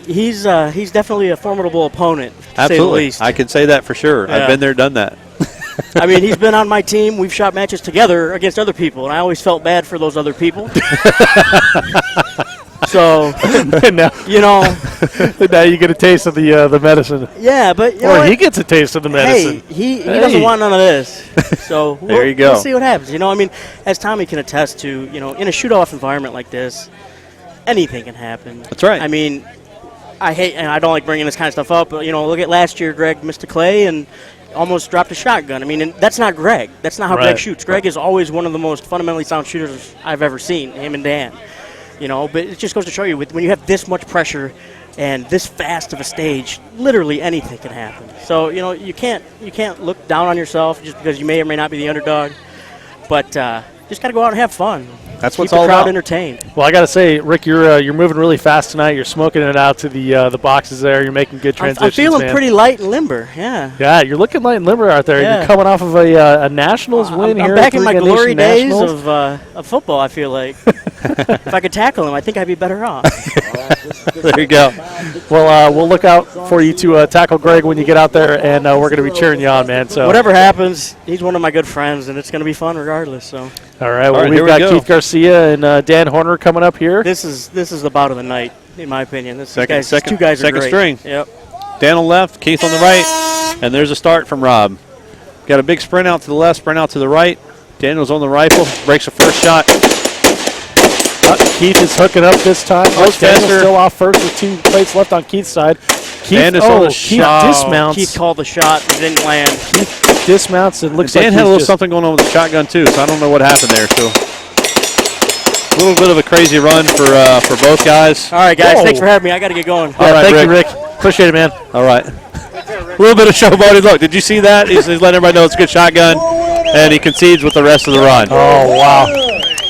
he's definitely a formidable opponent, to say the Absolutely. least. I can say that for sure. Yeah. I've been there, done that. I mean, he's been on my team. We've shot matches together against other people, and I always felt bad for those other people. So, now you get a taste of the medicine. yeah, but He gets a taste of the medicine. He doesn't want none of this. So There you go. We'll see what happens. I mean, as Tommy can attest to, in a shoot-off environment like this, anything can happen. That's right. I mean, I hate and I don't like bringing this kind of stuff up, but look at last year. Greg missed a clay and almost dropped a shotgun. I mean, and that's not Greg. That's not how Greg shoots. Greg is always one of the most fundamentally sound shooters I've ever seen. Him and Dan. But it just goes to show you when you have this much pressure And this fast of a stage, literally anything can happen. So, you know, you can't look down on yourself just because you may or may not be the underdog. But just got to go out and have fun. That's Keep what's the all crowd about. entertained. Well, I got to say, Rick, you're moving really fast tonight. You're smoking it out to the boxes there. You're making good transitions, I'm feeling man. pretty light and limber, yeah. Yeah, you're looking light and limber out there. Yeah. You're coming off of a Nationals win here. I'm back in my Three-Gun glory Nation days Nationals. of football, I feel like. If I could tackle him, I think I'd be better off. There you go. Well, we'll look out for you to tackle Greg when you get out there, and we're going to be cheering you on, man. So Whatever happens, he's one of my good friends, and it's going to be fun regardless. So all right, well, All right, we've here we got go. Keith Garcia and Dan Horner coming up here. this is the bout of the night, in my opinion. These Second two guys are second great. string. Yep. Dan on the left, Keith on the right, and there's a start from Rob. Got a big sprint out to the left, sprint out to the right. Daniel's on the rifle, breaks the first shot. Keith is hooking up this time. Goes Daniel's faster. still off first with 2 plates left on Keith's side. Keith, Dan is on the Keith shot. dismounts. Keith called the shot, but didn't land. Dismounts and looks Dan like had a he's little just something going on with the shotgun too, so I don't know what happened there. So a little bit of a crazy run for both guys. All right, guys, Whoa. thanks for having me. I got to get going. Yeah, All right, thank you, Rick. Rick. Appreciate it, man. All right. A little bit of showboating. Look, did you see that? He's letting everybody know it's a good shotgun, and he concedes with the rest of the run. Oh, wow.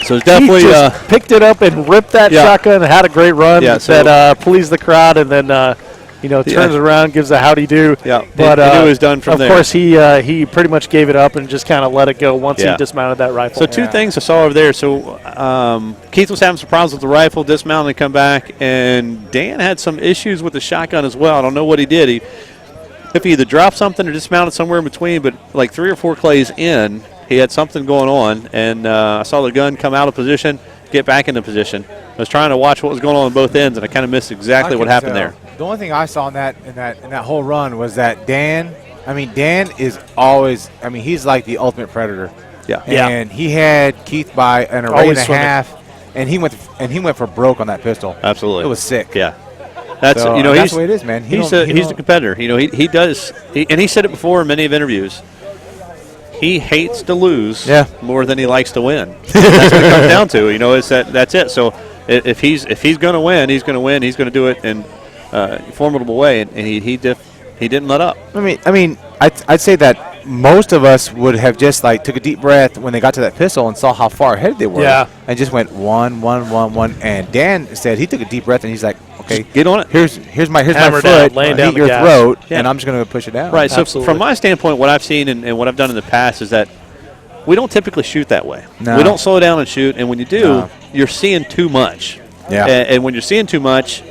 So it's definitely He just picked it up and ripped that yeah. shotgun and had a great run Yeah, so- that pleased the crowd, and then turns around, gives a howdy do. Yeah, But he knew it was done from of there. course, he pretty much gave it up and just kind of let it go once Yeah. he dismounted that rifle. So two things I saw over there. So Keith was having some problems with the rifle, dismounted and come back, and Dan had some issues with the shotgun as well. I don't know what he did. If he either dropped something or dismounted somewhere in between, but like 3 or 4 clays in, he had something going on, and I saw the gun come out of position, get back into position. I was trying to watch what was going on both ends, and I kind of missed exactly what happened there. The only thing I saw in that whole run was that Dan is always, he's like the ultimate predator. Yeah. And he had Keith by an array Always and a swimming. half, and he went for broke on that pistol. Absolutely. It was sick. Yeah. That's So, he's that's the way it is, man. He's the competitor. He does, and he said it before in many of interviews. He hates to lose more than he likes to win. That's what it comes down to. Is that's it. So if he's going to win, he's going to win. He's going to do it in a formidable way, and he didn't let up. I'd say that most of us would have just took a deep breath when they got to that pistol and saw how far ahead they were. Yeah. And just went 1, 1, 1, 1. And Dan said he took a deep breath and he's like, okay, Just get on it. Here's my Hammer foot, down, laying down hit the your gas. throat, Yeah. and I'm just going to push it down. Right. So Absolutely. from my standpoint, what I've seen and what I've done in the past is that we don't typically shoot that way. No. We don't slow down and shoot, and when you do, No. you're seeing too much. Yeah. And when you're seeing too much,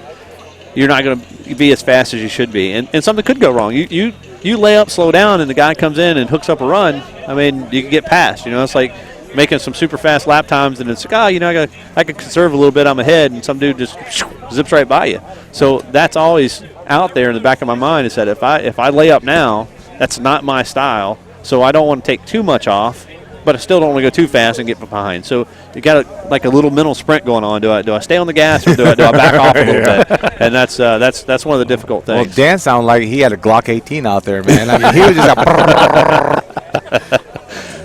you're not going to be as fast as you should be, and something could go wrong. You lay up, slow down, and the guy comes in and hooks up a run. You can get past. It's like making some super fast lap times, and it's like, I could conserve a little bit. I'm ahead, and some dude just zips right by you. So that's always out there in the back of my mind is that if I lay up now, that's not my style. So I don't want to take too much off, but I still don't want to go too fast and get behind. So you got a little mental sprint going on. Do I stay on the gas or do I back off a little bit? And that's one of the difficult Well, things. Dan sounded like he had a Glock 18 out there, man. He was just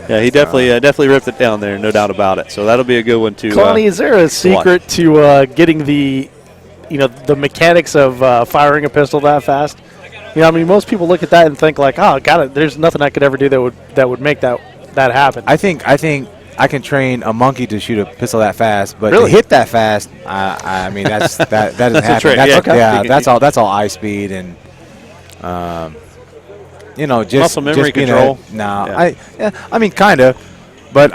Yeah, he definitely ripped it down there, no doubt about it. So that'll be a good one too. Connie, is there a secret to getting the mechanics of firing a pistol that fast? Most people look at that and think like, oh, got it. There's nothing I could ever do that would make that happen. I think I can train a monkey to shoot a pistol that fast, but Really? to hit that fast, that doesn't That's a happen. trick, That's, yeah. Okay. that's all eye speed and just Muscle memory just being control. kind of, but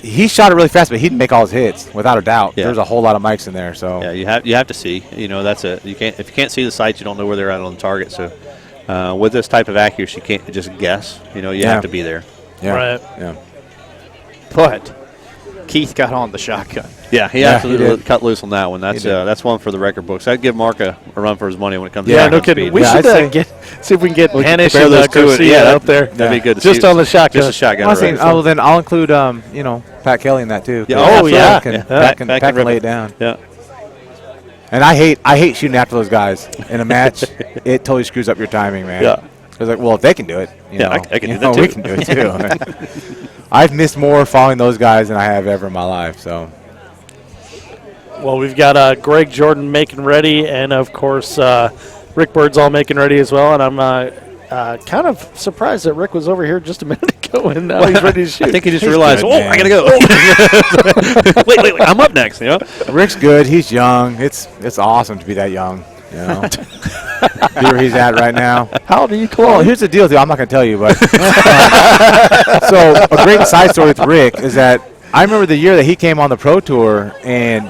he shot it really fast, but he didn't make all his hits without a doubt. Yeah. There's a whole lot of mics in there, so Yeah, you have to see. That's it. If you can't see the sights, you don't know where they're at on the target. So with this type of accuracy, you can't just guess. You have to be there. yeah, Right. yeah. But Keith got on the shotgun. Yeah, he he absolutely did. cut loose on that one. That's one for the record books. I'd give Mark a run for his money when it comes to Yeah, no shotgun kidding. speed. We Yeah, should I'd say- see if we can get Hanish compare and those two. Garcia Yeah, out there. That'd be good. To Just see. on the shotgun. Just a shotgun. Well, right. well, then I'll include Pat Kelly in that too. Yeah, oh, yeah. Pat can rip lay it down. Yeah. And I hate shooting after those guys in a match. It totally screws up your timing, man. Yeah. It's like, well, if they can do it, I can do that too. We can do it too. I've missed more following those guys than I have ever in my life. So Well, we've got Greg Jordan making ready, and, of course, Rick Bird's all making ready as well. And I'm kind of surprised that Rick was over here just a minute ago, and now he's ready to shoot. I think he just realized, good, I got to go. wait, I'm up next, you know? Rick's good. He's young. It's awesome to be that young. You know, see where he's at right now. How old are you, Well, Chloe? here's the deal, I'm not going to tell you, but so a great side story with Rick is that I remember the year that he came on the pro tour, and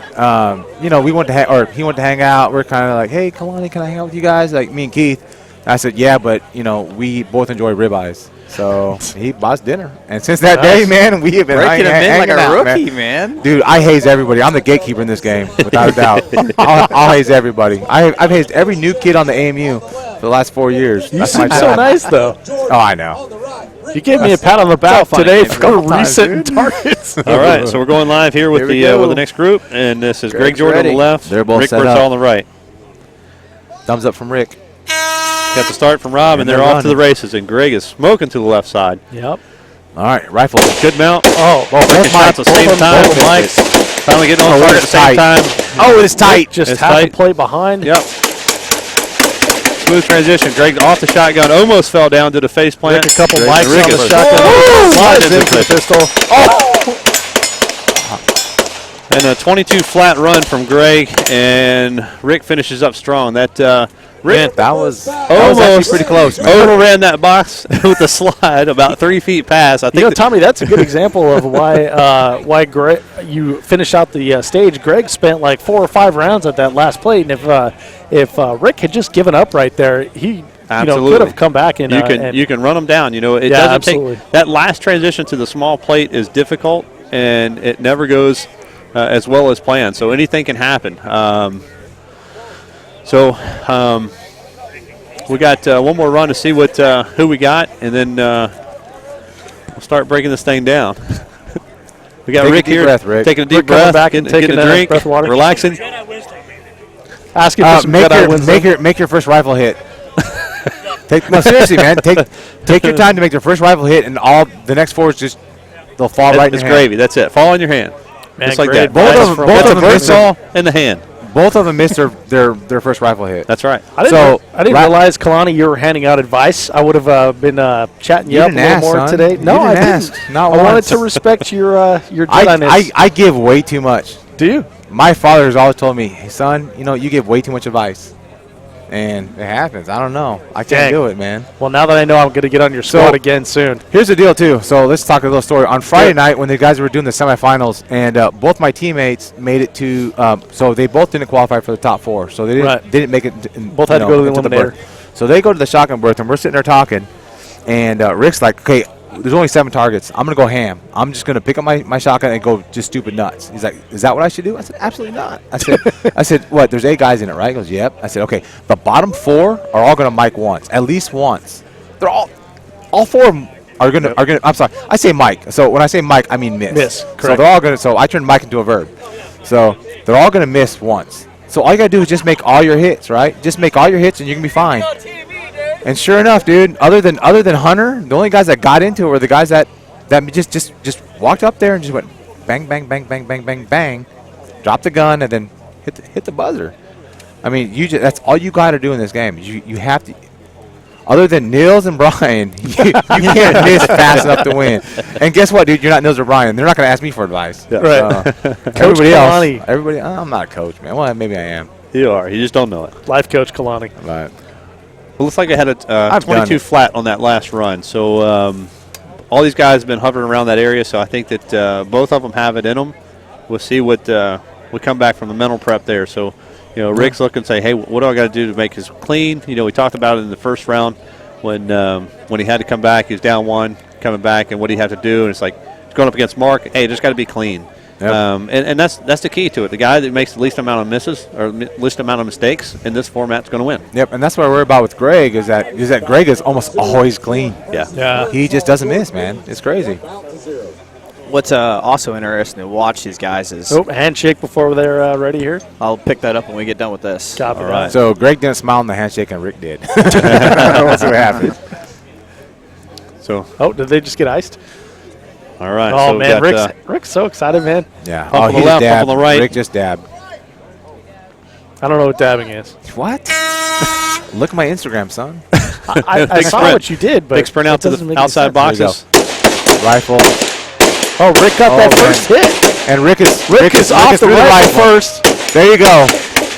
we went to he went to hang out. We're kind of like, hey, Kalani, can I hang out with you guys? Like me and Keith. I said, yeah, but we both enjoy ribeyes. So he bought us dinner, and since that day, man, we have been Breaking him in hanging like a out, rookie, man. Dude, I haze everybody. I'm the gatekeeper in this game, without a doubt. I'll haze everybody. I've hazed every new kid on the AMU for the last 4 years. You That's my seem so job. nice, though. Oh, I know. You gave me a pat on the back funny today game. for Couple times, resetting dude. targets. All right, so we're going live here with Here we the go. next group, and this is Greg Greg's Jordan on ready. the left. They're both Rick set Birdsall up. on the right. Thumbs up from Rick. Got the start from Rob, and And they're they're off to the running. races, and Greg is smoking to the left side. Yep. All right, rifle. Good mount. Oh, Both shots at the same time. both mics. Finally getting on target at the same time. Oh, it's tight. Just It's half tight. a play behind. Yep. Smooth transition. Greg off the shotgun, almost fell down to the face plant. Rick a couple Greg- mics Rick on the is- shotgun. Woo! Slides Into in for the position. pistol. And a 22 flat run from Greg, and Rick finishes up strong. That Rick That was almost actually pretty close, man. overran that box with the slide about 3 feet past. I think that- Tommy, that's a good example of why Greg, you finish out the stage. Greg spent like 4 or 5 rounds at that last plate, and if Rick had just given up right there, he Absolutely. could have come back and you can run them down. It Yeah, doesn't absolutely. take that last transition to the small plate is difficult, and it never goes as well as planned. So anything can happen. We got one more run to see what who we got, and then we'll start breaking this thing down. We got Take a Rick deep here breath, Rick. taking a deep Rick coming breath, back and getting taking a a drink, breath of water. relaxing. asking for some Jedi wisdom. make your first rifle hit. No, seriously, man. Take your time to make your first rifle hit, and all the next 4 is just they'll fall right in It's your hand. gravy. That's it. Fall in your hand. Man, Just like great that. Both advice of them- from both That's of a them bird missed ball in the hand. Both of them missed their first rifle hit. That's right. I didn't, So, I didn't ra- realize, Kalani, you were handing out advice. I would have been chatting you, You up a didn't little ask, more son. today. You No, I didn't didn't. ask. Not I wanted once. to respect your Jedi-ness. I give way too much. Do you? My father has always told me, hey, son, you give way too much advice. And it happens. I don't know. I can't Dang. do it, man. Well, now that I know I'm going to get on your So- squad again soon. Here's the deal, too. So let's talk a little story. On Friday night, when the guys were doing the semifinals, and both my teammates made it to, so they both didn't qualify for the top 4. So they didn't make it. Both had to go to the into eliminator. berth. So they go to the shotgun berth, and we're sitting there talking. And Rick's like, okay, there's only 7 targets. I'm going to go ham. I'm just going to pick up my shotgun and go just stupid nuts. He's like, is that what I should do? I said, absolutely not. I said, what? There's 8 guys in it, right? He goes, yep. I said, okay, the bottom 4 are all going to mic once, at least once. They're all 4 of them are going to, I'm sorry. I say mic. So when I say mic, I mean miss. Miss, So correct. they're all going to, so I turned mic into a verb. So they're all going to miss once. So all you got to do is just make all your hits, right? Just make all your hits and you're going to be fine. And sure enough, dude, other than Hunter, the only guys that got into it were the guys that just walked up there and just went bang, bang, bang, bang, bang, bang, bang, dropped the gun and then hit the buzzer. I mean, that's all you got to do in this game. You have to. Other than Nils and Brian, you can't miss fast enough to win. And guess what, dude? You're not Nils or Brian. They're not going to ask me for advice. Right. Everybody Kalani. else. Everybody. I'm not a coach, man. Well, maybe I am. You are. You just don't know it. Life coach Kalani. But Well, looks like I had a I've done 22 it. flat on that last run. So all these guys have been hovering around that area. So I think that both of them have it in them. We'll see what we come back from the mental prep there. So, Rick's looking and say, hey, what do I got to do to make this clean? We talked about it in the first round when he had to come back. He was down 1, coming back, and what he had to do. And it's like going up against Mark. Hey, just got to be clean. Yep. And that's the key to it. The guy that makes the least amount of misses or least amount of mistakes in this format is going to win. Yep, and that's what I worry about with Greg is that Greg is almost always clean. Yeah. He just doesn't miss, man. It's crazy. What's also interesting to watch these guys is Oh, handshake before they're ready here. I'll pick that up when we get done with this. Copy All that. right. So Greg didn't smile in the handshake, and Rick did. That's what happened. So, Oh, did they just get iced? all right. Oh, so we man. got, Rick's so excited, man. Yeah. Pump on he the just left, pump dabbed. on the right. Rick just dabbed. I don't know what dabbing is. What? Look at my Instagram, son. I saw what you did, but big sprint out to the outside boxes. Rifle. Oh, Rick got that first hit. And Rick is off the rifle first. There you go.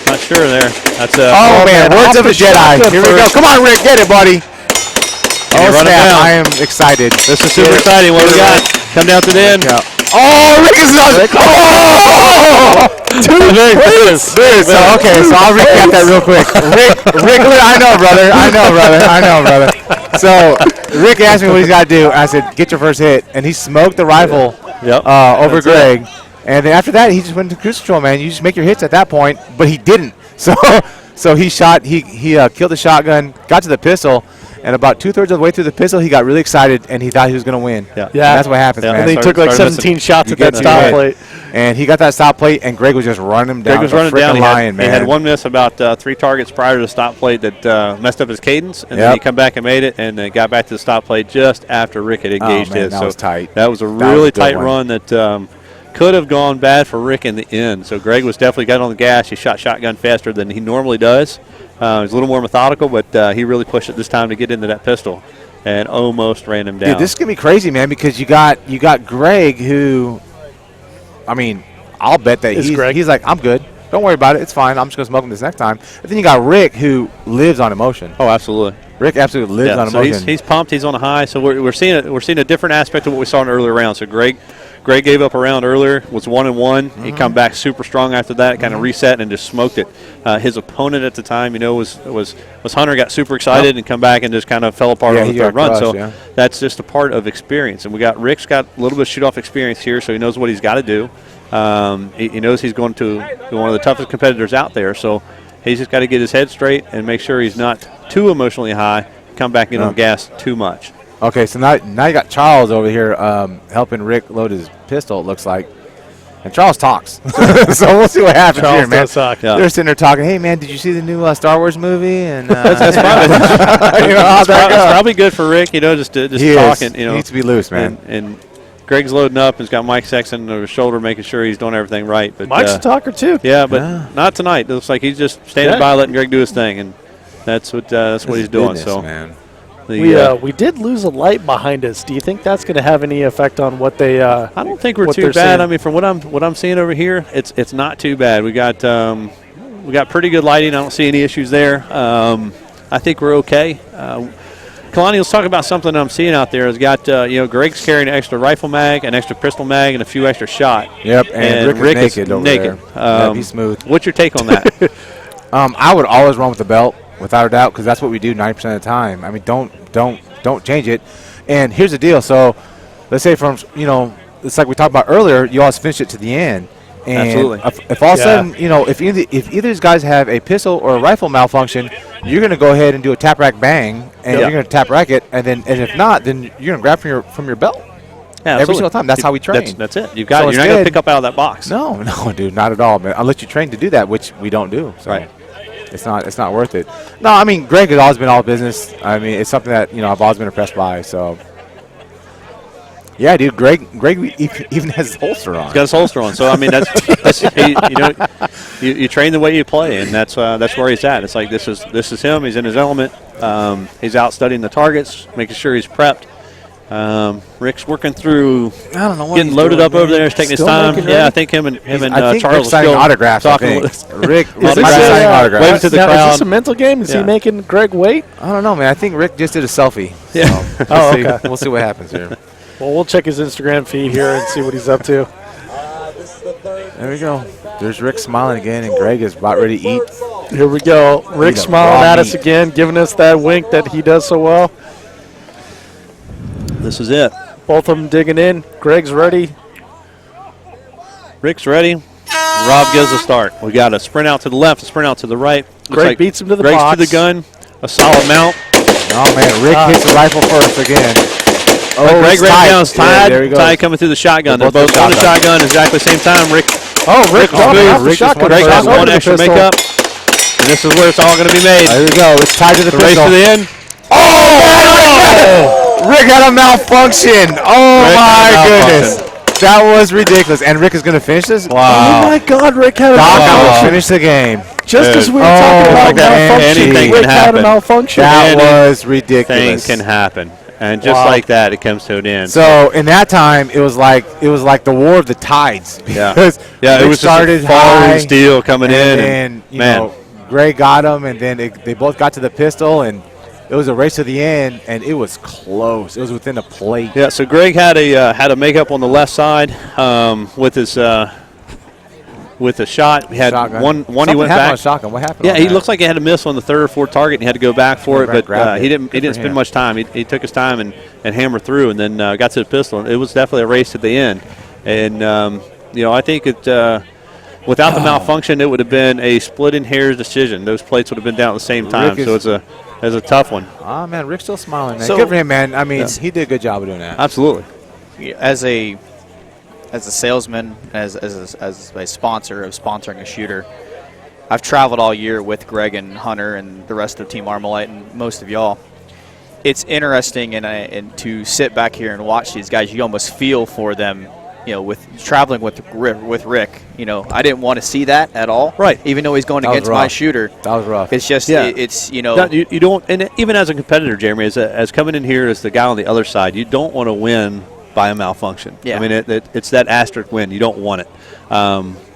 Not sure there. That's Oh, man. Words of a Jedi. Here we go. Come on, Rick. Get it, buddy. Oh, run it snap. down. I am excited. This is super exciting. What we got? Come down to the end. Oh, Rick is not. Oh! Dude, so I'll recap that real quick. Rick, I know, brother. So Rick asked me what he's got to do. I said, get your first hit. And he smoked the rifle over Greg. And then after that, he just went to cruise control, man. You just make your hits at that point, but he didn't. So he shot. He killed the shotgun, got to the pistol, and about 2/3 of the way through the pistol, he got really excited and he thought he was going to win. Yeah. And that's what happens, man. And then he took like 17 shots at that stop plate. And he got that stop plate, and Greg was just running him down. Greg was running down. Lion, he had one miss about 3 targets prior to the stop plate that messed up his cadence, and then he come back and made it, and got back to the stop plate just after Rick had engaged his. That was tight. That was a really tight run that could have gone bad for Rick in the end. So Greg was definitely got on the gas. He shot shotgun faster than he normally does. He was a little more methodical, but he really pushed it this time to get into that pistol, and almost ran him down. Dude, this is gonna be crazy, man, because you got Greg, who, I mean, I'll bet that he's like, I'm good. Don't worry about it. It's fine. I'm just gonna smoke him this next time. And then you got Rick, who lives on emotion. Oh, absolutely. Rick absolutely lives on emotion. He's pumped. He's on a high. So we're seeing a different aspect of what we saw in the earlier round. So Greg gave up a round earlier, was 1-1. He come back super strong after that, kind of reset and just smoked it. His opponent at the time, was Hunter. Got super excited and come back and just kind of fell apart on the third run. So that's just a part of experience. And Rick's got a little bit of shoot-off experience here, so he knows what he's got to do. He knows he's going to be one of the toughest competitors out there. So he's just got to get his head straight and make sure he's not too emotionally high, come back in on gas too much. Okay, so now you got Charles over here helping Rick load his pistol, it looks like. And Charles talks. So we'll see what happens here, man. They're sitting there talking, hey, man, did you see the new Star Wars movie? And that's probably good for Rick, just talking. He needs to be loose, man. And Greg's loading up. He's got Mike Sexton over his shoulder, making sure he's doing everything right. But Mike's a talker, too. Yeah, but not tonight. It looks like he's just standing by letting Greg do his thing, and that's what he's doing. So, man. We did lose a light behind us. Do you think that's going to have any effect on what they? I don't think we're too bad. Seeing? I mean, from what I'm seeing over here, it's not too bad. We got pretty good lighting. I don't see any issues there. I think we're okay. Kalani, let's talk about something I'm seeing out there. Has got Greg's carrying an extra rifle mag, an extra pistol mag, and a few extra shot. Yep, and Rick is naked over there. He's smooth. What's your take on that? I would always run with the belt, without a doubt, because that's what we do 90% of the time. I mean, don't change it. And here's the deal. So let's say it's like we talked about earlier, you always finish it to the end. And absolutely. If all of a sudden, if either of these guys have a pistol or a rifle malfunction, you're going to go ahead and do a tap rack bang, and you're going to tap rack it, and if not, then you're going to grab from your belt. Yeah, every single time. That's how we train. That's it. You're not going to pick up out of that box. No, dude, not at all, man. Unless you train to do that, which we don't do. So. Right. It's not worth it. No, I mean, Greg has always been all business. I mean, it's something that I've always been impressed by. So, yeah, dude, Greg even has his holster on. He's got his holster on. So I mean, you train the way you play, and that's where he's at. It's like this is him. He's in his element. He's out studying the targets, making sure he's prepped. Rick's working through. I don't know what getting loaded up over there. He's taking his time. Yeah, I think him and Charles signing autographs. Talking Rick is signing autographs. Waving to the crowd. Is this a mental game? Is he making Greg wait? I don't know, man. I think Rick just did a selfie. Yeah. So okay. We'll see what happens here. Well, we'll check his Instagram feed here and see what he's up to. There we go. There's Rick smiling again, and Greg is about ready to eat. Here we go. Rick smiling at us again, giving us that wink that he does so well. This is it. Both of them digging in. Greg's ready. Rick's ready. Rob gives a start. We got a sprint out to the left, a sprint out to the right. Greg beats him to the Greg's box. to the gun. A solid mount. Oh, man. Rick hits the rifle first again. Oh, Greg ran down. Tied coming through the shotgun. They're both on the shotgun exactly the same time. Rick was smooth. Greg has one extra makeup. And this is where it's all going to be made. There we go. It's tied to the race to the end. Oh! Rick had a malfunction. Oh, my goodness. That was ridiculous. And Rick is going to finish this? Wow. Oh, my God. Rick had a malfunction. Finish the game. Just as we were talking about malfunction, anything Rick can had a happen. malfunction. That was Thing ridiculous. can happen, and just like that, it comes to an end. So in that time, it was like the war of the tides. Yeah, Because yeah, it Rick was started just a falling high, steel coming in, and you man. know, Gray got him, and then they both got to the pistol, and it was a race to the end, and it was close. It was within a plate. Yeah, so Greg had a makeup on the left side with his shot. He had Shotgun. one Something he went happened back. on shotgun. What happened? Yeah, on he that? looks like he had a miss on the third or fourth target, and he had to go back for it. But Grabbed he it. didn't Good for spend him. much time. He took his time and hammered through, and then got to the pistol. And it was definitely a race to the end. And I think it. Without the malfunction, it would have been a splitting hairs decision. Those plates would have been down at the same time. So it's a tough one. Oh man, Rick's still smiling, man. So- Good for him, man. I mean, he did a good job of doing that. Absolutely. As a salesman, as a sponsor of sponsoring a shooter, I've traveled all year with Greg and Hunter and the rest of Team Armalite and most of y'all. It's interesting and to sit back here and watch these guys. You almost feel for them. With traveling with Rick, I didn't want to see that at all. Right. Even though he's going That was against my rough. shooter. That was rough. It's just, Yeah. you don't, and even as a competitor, Jeremy, as coming in here as the guy on the other side, you don't want to win by a malfunction. Yeah. I mean, it's that asterisk win. You don't want it.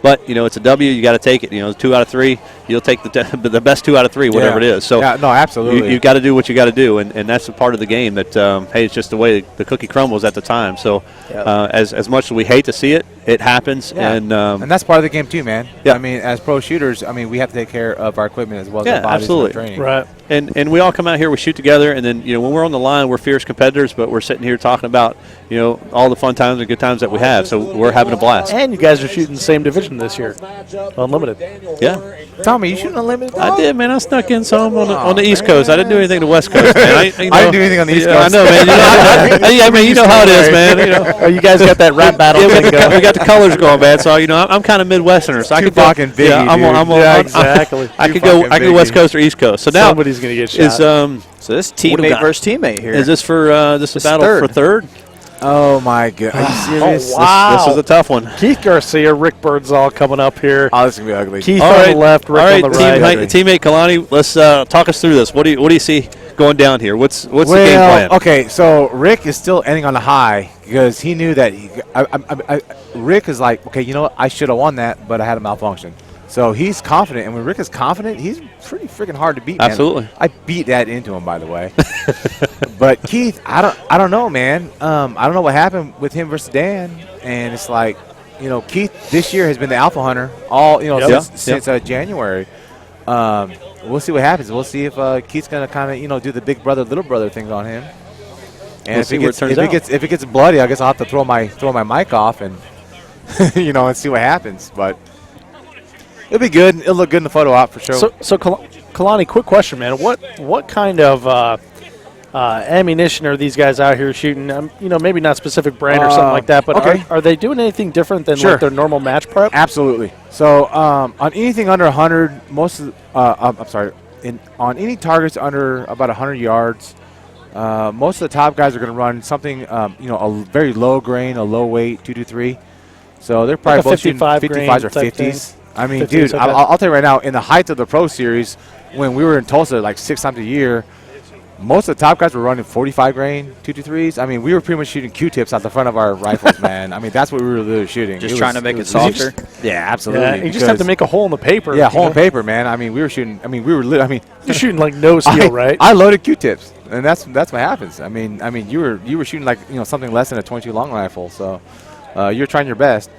But it's a W. You got to take it. 2 out of 3. You'll take the best 2 out of 3, whatever it is. So yeah, no, absolutely. you got to do what you got to do, and that's a part of the game. That hey, it's just the way the cookie crumbles at the time. So as much as we hate to see it, it happens, Yeah. and that's part of the game too, man. Yeah. I mean, as pro shooters, we have to take care of our equipment as well as Yeah, our bodies absolutely. for training. Right. And we all come out here, we shoot together, and then when we're on the line, we're fierce competitors, but we're sitting here talking about all the fun times and good times that we have. So we're having a blast. And you guys are shooting the same division this year, unlimited. Yeah, Tommy, you shooting unlimited? I did, man. I snuck in some on the East Coast. I didn't do anything on the West Coast, man. I didn't do anything on the East I Coast. know, man. I mean, you know how it is, man. Oh, you guys got that rap battle Yeah, thing going. we got the colors going, man. So I'm kind of Midwesterner, so I could go. Tupac and Biggie, Yeah, dude. Exactly. I could go West Coast or East Coast. So now Somebody's going to get shot. is So this do we teammate got? versus teammate here. is this for this This battle third. for third? Oh my god! Are you serious? wow. This is a tough one. Keith Garcia, Rick Birdsall coming up here. Oh, this is gonna be ugly. Keith All on right. the left, Rick All right, on the right. teammate Kalani, let's talk us through this. What do you see going down here? What's the game plan? Okay, so Rick is still ending on a high because he knew that Rick is like, okay, you know what? I should have won that, but I had a malfunction. So he's confident, and when Rick is confident, he's pretty freaking hard to beat. Man. Absolutely. I beat that into him, by the way. But Keith, I don't know, man. I don't know what happened with him versus Dan, and it's like, Keith this year has been the alpha hunter all since January. We'll see what happens. We'll see if Keith's gonna kind of do the big brother little brother things on him. And We'll see where it turns out. if it gets bloody, I guess I'll have to throw my mic off and and see what happens. But it'll be good. It'll look good in the photo op for sure. So Kalani, quick question, man. What kind of ammunition are these guys out here shooting? Maybe not specific brand or something like that, but okay. are they doing anything different than Sure. like their normal match prep? Absolutely. So on anything under 100, on any targets under about 100 yards, most of the top guys are going to run something, a very low grain, a low weight, 223. So they're probably Like a both shooting 55 55s or grain type 50s. I mean, 50s, dude, okay. I'll tell you right now, in the height of the Pro Series, when we were in Tulsa like 6 times a year, most of the top guys were running 45 grain 223s. I mean, we were pretty much shooting Q-tips out the front of our rifles, man. I mean, that's what we were really shooting. Just trying to make it softer. Yeah, absolutely. Yeah, you just have to make a hole in the paper. Yeah, hole in paper, man. I mean, we were shooting. I mean, we were. You're shooting like no steel, right? I loaded Q-tips, and that's what happens. I mean, you were shooting like something less than a 22 long rifle, so you're trying your best.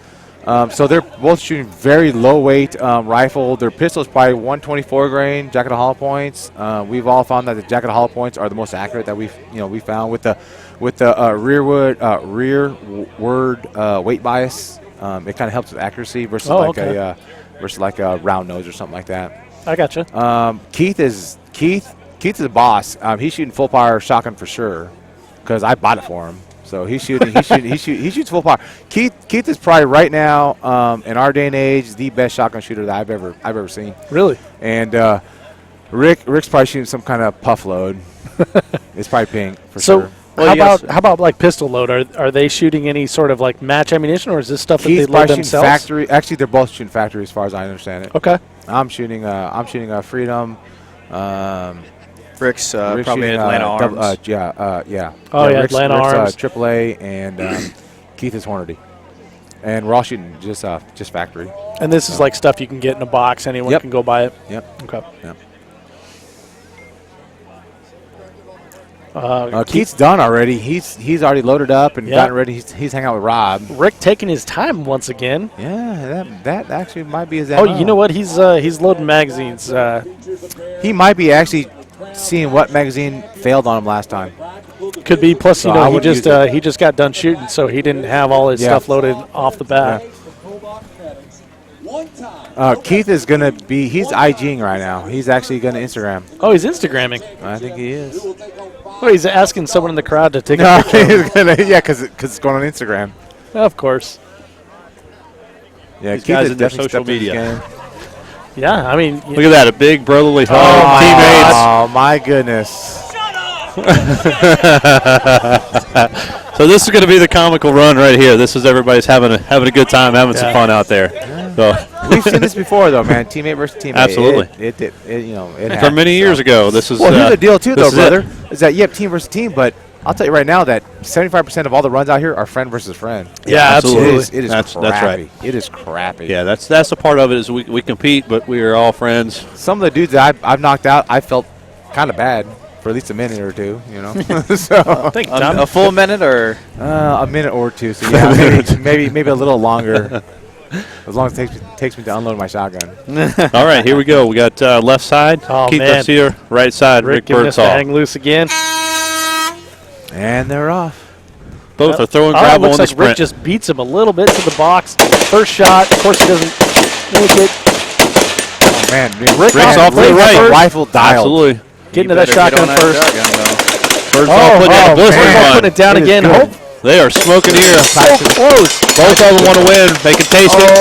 So they're both shooting very low weight rifle. Their pistol is probably 124 grain jacket of hollow points. We've all found that the jacket of hollow points are the most accurate that we found with the rearward weight bias. It kind of helps with accuracy versus like a round nose or something like that. I gotcha. Keith is a boss. He's shooting full power shotgun for sure because I bought it for him. So he shoots full power. Keith is probably right now in our day and age the best shotgun shooter that I've ever seen. Really? And Rick's probably shooting some kind of puff load. It's probably pink for So sure. how about like pistol load? Are they shooting any sort of like match ammunition, or is this stuff that Keith's they load probably shooting themselves? factory. Actually, they're both shooting factory as far as I understand it. Okay. I'm shooting Freedom. Rick's Rick's probably shooting, Atlanta Arms. yeah. Oh, yeah, yeah, Atlanta Arms. AAA, and Keith is Hornady. And we're all shooting just factory. And this is like stuff you can get in a box. Anyone Yep. can go buy it. Yep. Okay. Yep. Keith's done already. He's already loaded up and gotten ready. He's hanging out with Rob. Rick taking his time once again. Yeah, that actually might be his. Oh, you know what? He's loading magazines. He might be actually seeing what magazine failed on him last time. Could be. Plus, So I he wouldn't use it. he just got done shooting, so he didn't have all his stuff loaded off the bat. Keith is gonna be. He's IGing right now. He's actually gonna Instagram. Oh, he's Instagramming. I think he is. Oh, he's asking someone in the crowd to take a No, picture. he's gonna. Yeah, because it's going on Instagram. Of course. Yeah, These Keith guys has in their definitely social stepped his media. game. Yeah, I mean, Look at that, a big brotherly hug, teammates. Oh my goodness. So this is going to be the comical run right here. This is everybody's having a good time, having some fun out there. So We've seen this before, though, man. Teammate versus teammate. Absolutely. It from happened, many years ago, this is. Well, here's the deal, too, though, this is it. brother, is that you have team versus team, but I'll tell you right now that 75% of all the runs out here are friend versus friend. Yeah, absolutely. It is That's crappy. right. It is crappy. Yeah, that's the part of it is we compete, but we are all friends. Some of the dudes that I've knocked out, I felt kind of bad for at least a minute or two, so thank Tom. A full minute or a minute or two. So yeah, maybe a little longer, as long as it takes me to unload my shotgun. All right, here we go. We got left side, Oh, Keith man. Garcia, right side, Rick giving us to Birdsall. hang loose again. And they're off. Both are throwing Oh, it gravel looks on the like Rick sprint. just beats him a little bit to the box. First shot. Of course, he doesn't make it. Oh man, Rick's off to the right. Rifle dialed. Absolutely. Getting to that shotgun first. Birdsall putting in a blizzard Birdsall run. putting it down It is again. good. Hope They are smoking here. so close. Both of them want to win. They can taste it.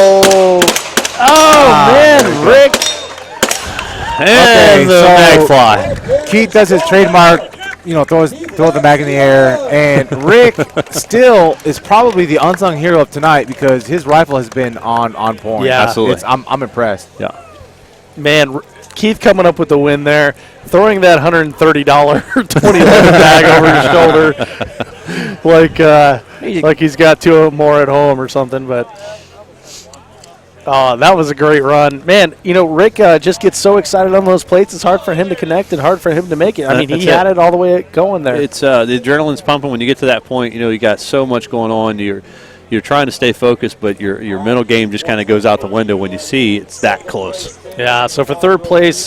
Oh, man, Rick. And the so- mag fly. Keith does his trademark, throw the mag in the air, and Rick still is probably the unsung hero of tonight because his rifle has been on point. Yeah. Absolutely. I'm impressed. Yeah. Man, Keith coming up with the win there, throwing that $130 2011 bag over his shoulder, like he's got two more at home or something. But that was a great run, man. Rick just gets so excited on those plates; it's hard for him to connect and hard for him to make it. I mean, he had it all the way going there. It's the adrenaline's pumping when you get to that point. You got so much going on. You're trying to stay focused, but your mental game just kind of goes out the window when you see it's that close. Yeah. So for third place,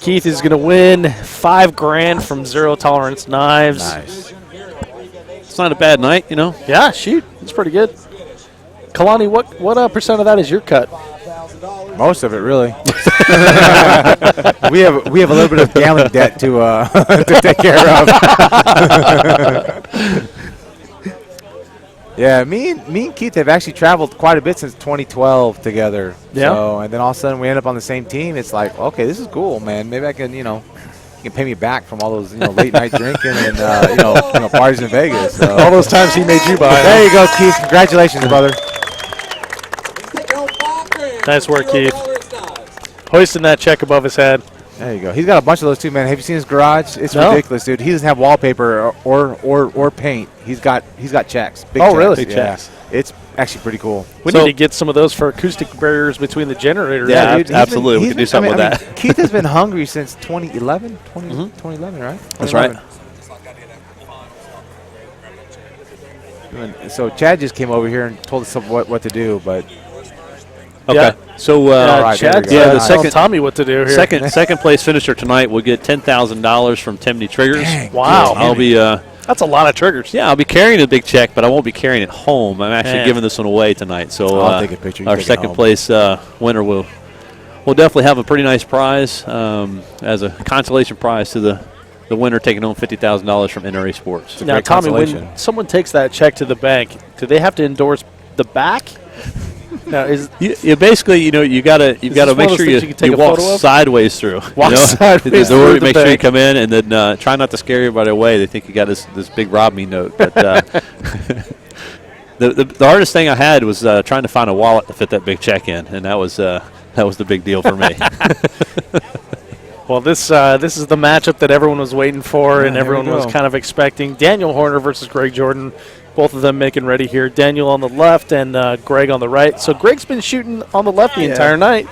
Keith is going to win $5,000 from Zero Tolerance Knives. Nice. It's not a bad night, Yeah, shoot, it's pretty good. Kalani, what percent of that is your cut? Most of it, really. we have a little bit of gambling debt to take care of. Yeah, me and Keith have actually traveled quite a bit since 2012 together. Yeah. So, and then all of a sudden we end up on the same team. It's like, okay, this is cool, man. Maybe I can, you can pay me back from all those, late night drinking and parties in Vegas. So. All those times he made you buy. There you go, Keith. Congratulations, brother. Nice work, Keith. Hoisting that check above his head. There you go. He's got a bunch of those too, man. Have you seen his garage? It's No. ridiculous, dude. He doesn't have wallpaper or paint. He's got checks. Big Oh, checks. really? Yeah. Big checks. It's actually pretty cool. We So- need to get some of those for acoustic barriers between the generators. Yeah, dude, he's absolutely. We he's could do something with that. Keith has been hungry since 2011, 2011, right? That's right. 2011. So Chad just came over here and told us what to do, but Okay. Yeah. So All right, there Chad's we go. the telling second- Tommy what to do here. second place finisher tonight will get $10,000 from Timney Triggers. Dang, Wow. I'll be That's a lot of triggers. I'll be carrying a big check, but I won't be carrying it home. I'm actually Man. giving this one away tonight. So I'll take a picture. You our take it second home. place winner will definitely have a pretty nice prize as a consolation prize to the winner taking home $50,000 from NRA Sports. Now, great Tommy, when consolation. someone takes that check to the bank, do they have to endorse the back? Now, You basically, you gotta this make one of those sure things you can take you a walk photo of? sideways through. Walk sideways the door, through the make sure you bank. come in, and then try not to scare everybody away. They think you got this big rob me note. But the hardest thing I had was trying to find a wallet to fit that big check in, and that was That was the big deal for me. Well, this is the matchup that everyone was waiting for and everyone was kind of expecting. Daniel Horner versus Greg Jordan, both of them making ready here. Daniel on the left and Greg on the right. So Greg's been shooting on the left the entire night.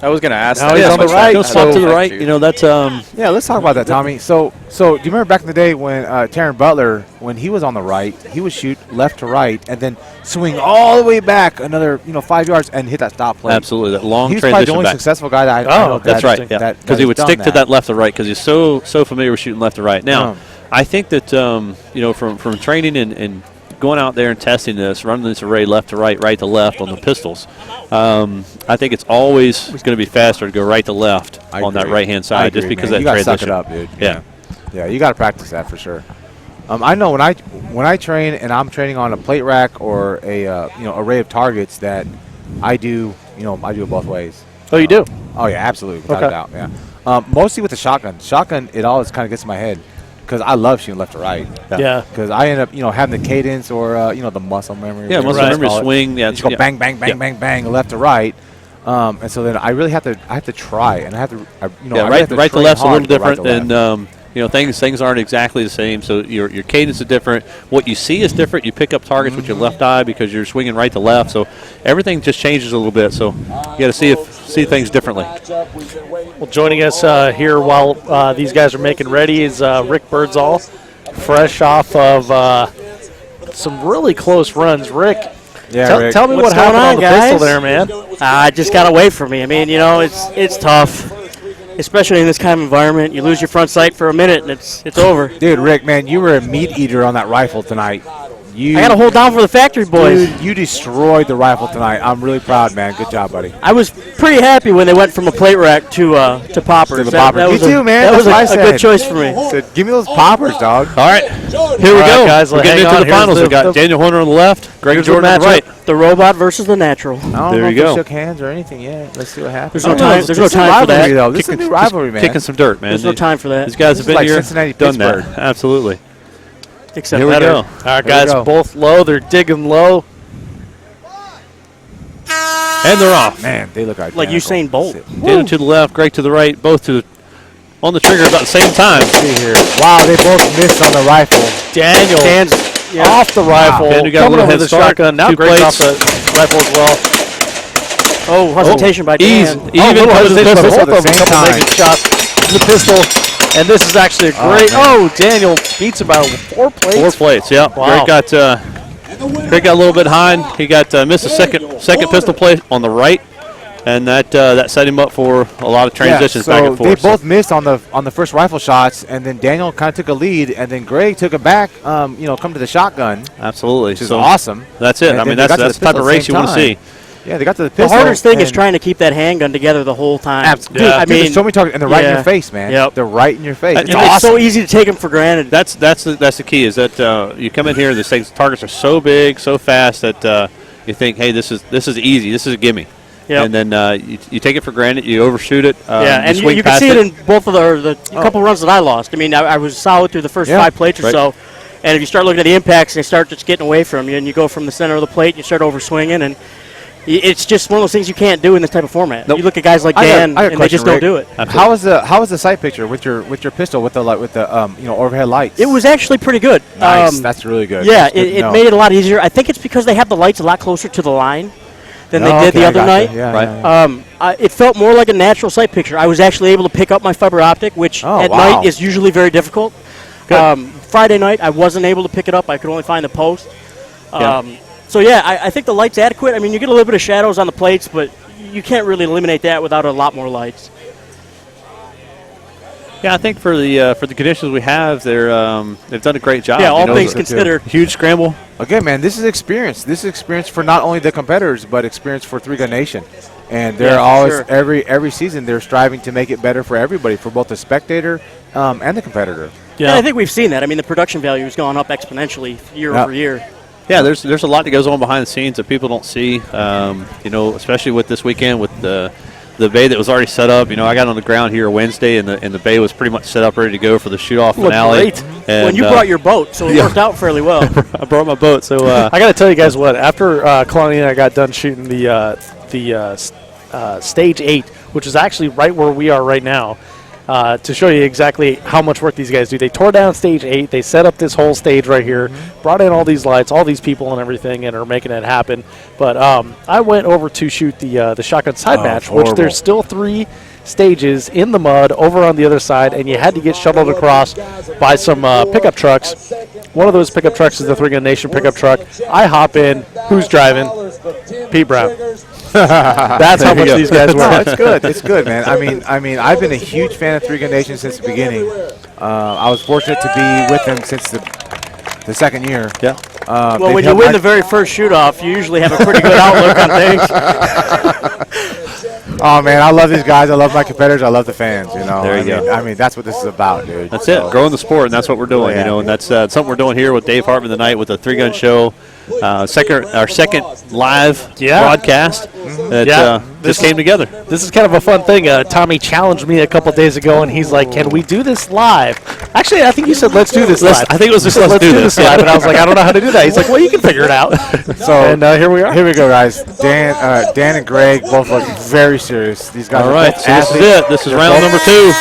I was going to ask. Now he's on the right. Go swap to the right. You know, that's Yeah, let's talk about that, Tommy. So do you remember back in the day when Taryn Butler, when he was on the right, he would shoot left to right and then swing all the way back another 5 yards and hit that stop play. absolutely that long He's transition probably the only back. successful guy that I know. That's right. Yeah, because he would stick to that left to right because he's so familiar with shooting left to right. Now, I think that from training and going out there and testing this, running this array left to right, right to left on the pistols, I think it's always going to be faster to go right to left on that right-hand side just because that you gotta transition. suck it up, dude. Yeah. You got to practice that for sure. I know when I train and I'm training on a plate rack or a array of targets that I do it both ways. Oh, you do? Oh yeah, absolutely, without a doubt. Yeah, mostly with the shotgun. Shotgun, it always kind of gets in my head because I love shooting left to right. Yeah. Because I end up having the cadence or the muscle memory. Yeah, muscle memory swing. Yeah, just go bang, bang, bang, bang, bang, left to right. And so then I really have to try, and I have to right to left's a little different than things aren't exactly the same. So your cadence is different. What you see is different. You pick up targets with your left eye because you're swinging right to left. So everything just changes a little bit. So you got to see things differently. Well, joining us here while these guys are making ready is Rick Birdsall, fresh off of some really close runs. Rick, tell me what happened on the pistol there, man. Just got away from me. I mean, it's tough, especially in this kind of environment. You lose your front sight for a minute and it's over. Dude, Rick, man, you were a meat eater on that rifle tonight. I got to hold down for the factory boys. Dude, you destroyed the rifle tonight. I'm really proud, man. Good job, buddy. I was pretty happy when they went from a plate rack to poppers. That was me too, man. That was a good choice for me. Said, give me those poppers, dog. All right, here we go, guys. We're getting into the finals. We got Daniel Horner on the left, Greg Jordan on the right. The robot versus the natural. I don't know if they shook hands or anything yet. Let's see what happens. There's no time for that. Though. This is a new rivalry, man. Kicking some dirt, man. There's no time for that. These guys have been like here, Cincinnati, done Pittsburgh. that. Absolutely. Except here we better. go. All right, guys, both low. They're digging low. And they're off. Man, they look like Usain Bolt. Daniel to the left, Greg to the right, both on the trigger about the same time. See here. Wow, they both missed on the rifle. Daniel off the rifle. Daniel got a coming little over head the start. shotgun. Now 2 Greg's plates. off the rifle as well. Oh, hesitation by Dan. Even hesitation, both but of them at the a same couple time. naked shots to the pistol. And this is actually a great. Daniel beats about 4 plates. 4 plates, yeah. Wow. Greg got a little bit behind. He got missed a second pistol plate on the right, and that set him up for a lot of transitions back and forth. They both missed on the first rifle shots, and then Daniel kind of took a lead, and then Greg took it back. Come to the shotgun. Absolutely, which is awesome. That's it. And I mean, then that's the type of race you want to see. Yeah, they got to the pistol. The hardest thing is trying to keep that handgun together the whole time. Dude, there's so many targets, and they're right in your face, man. Yep. They're right in your face. And it's so easy to take them for granted. That's the key is that you come in here and the targets are so big, so fast that you think, hey, this is easy, this is a gimme. Yep. And then you take it for granted, you overshoot it. And you can see it in both of the couple runs that I lost. I mean, I was solid through the first 5 plates or so. And if you start looking at the impacts, they start just getting away from you, and you go from the center of the plate, and you start overswinging, and it's just one of those things you can't do in this type of format. Nope. You look at guys like Dan, and they just don't do it. How was the sight picture with your pistol with the overhead lights? It was actually pretty good. Nice, that's really good. Yeah, it made it a lot easier. I think it's because they have the lights a lot closer to the line than they did the other night. Yeah, it felt more like a natural sight picture. I was actually able to pick up my fiber optic, which at night is usually very difficult. Friday night, I wasn't able to pick it up. I could only find the post. So, I think the light's adequate. I mean, you get a little bit of shadows on the plates, but you can't really eliminate that without a lot more lights. Yeah, I think for the conditions we have, they've done a great job. Yeah, all things considered. Huge scramble. Again, man, this is experience. This is experience for not only the competitors, but experience for Three Gun Nation. And they're always, every season, they're striving to make it better for everybody, for both the spectator and the competitor. Yeah, and I think we've seen that. I mean, the production value has gone up exponentially year over year. Yeah, there's a lot that goes on behind the scenes that people don't see. Especially with this weekend with the bay that was already set up. I got on the ground here Wednesday, and the bay was pretty much set up, ready to go for the shoot-off finale. Great. And you brought your boat, so it worked out fairly well. I brought my boat, so I got to tell you guys what. After Kalani and I got done shooting the Stage 8, which is actually right where we are right now, to show you exactly how much work these guys do. They tore down Stage 8. They set up this whole stage right here, brought in all these lights, all these people and everything, and are making it happen. But I went over to shoot the shotgun side match, which there's still 3 stages in the mud over on the other side, and you had to get shuttled across by some pickup trucks. One of those pickup trucks is the 3 Gun Nation pickup truck. I hop in. Who's driving? Pete Brown. That's how much these guys work. No, it's good. It's good, man. I mean, I've been a huge fan of 3 Gun Nation since the beginning. I was fortunate to be with them since the second year. Yeah. Well, when you win the very first shoot-off, you usually have a pretty good outlook on things. Oh, man, I love these guys. I love my competitors. I love the fans, you know. There you go. I mean, that's what this is about, dude. That's it. Growing the sport, and that's what we're doing, Yeah. you know. And that's something we're doing here with Dave Hartman tonight with the 3 Gun Show. Our second live broadcast that just came together. This is kind of a fun thing. Tommy challenged me a couple days ago, and he's like, "Can we do this live?" Actually, I think you said, "Let's do this live." I think it was just let's do this live, and I was like, "I don't know how to do that." He's like, "Well, you can figure it out." And here we are. Here we go, guys. Dan and Greg both look very serious. These guys All are right, both so this is athletes. it. This is round number 2.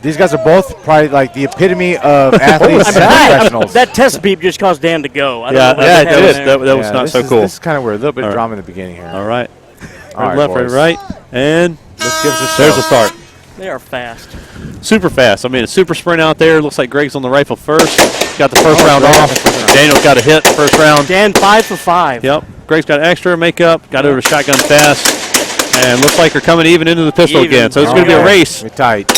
These guys are both probably like the epitome of athletes and professionals. That test beep just caused Dan to go. I don't know what Yeah, it happened did. there. That was not so cool. This is kind of weird. A little bit of All right. drama in the beginning here. All right. All right, Left, right, boys. right. And Let's give this a there's show. the start. They are fast. Super fast. I mean, a super sprint out there. Looks like Greg's on the rifle first. Got the first round off. Daniel's got a hit first round. Dan 5 for 5. Yep. Greg's got extra makeup. Got over to shotgun fast. And looks like they're coming even into the pistol Even. again. So it's going to be a race. We're tight.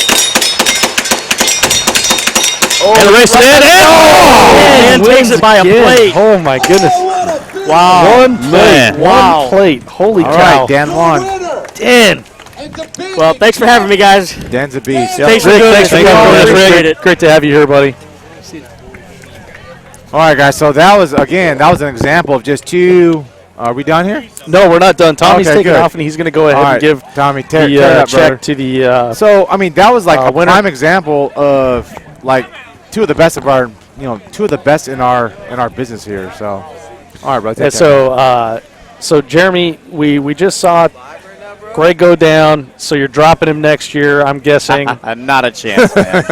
And the race is in. Dan takes it by a plate. Oh my goodness! Wow. One plate. Man. Wow. One plate. Holy All cow! right, Dan won. Dan. Well, thanks for having me, guys. Dan's a beast. Thanks for Rick, doing thanks this. for We all coming. appreciate Rick, it. great to have you here, buddy. All right, guys. So that was an example of just 2. Are we done here? No, we're not done. Tommy's Okay, taking good. off, and he's going to go ahead All right, and give Tommy, tear the it up, brother. check to the. So I mean, that was like a winner. prime example of like 2 of the best of our, 2 of the best in our business here. So, all right, bro. Yeah, take care. so Jeremy, we just saw Greg go down. So you're dropping him next year, I'm guessing. Not a chance, man.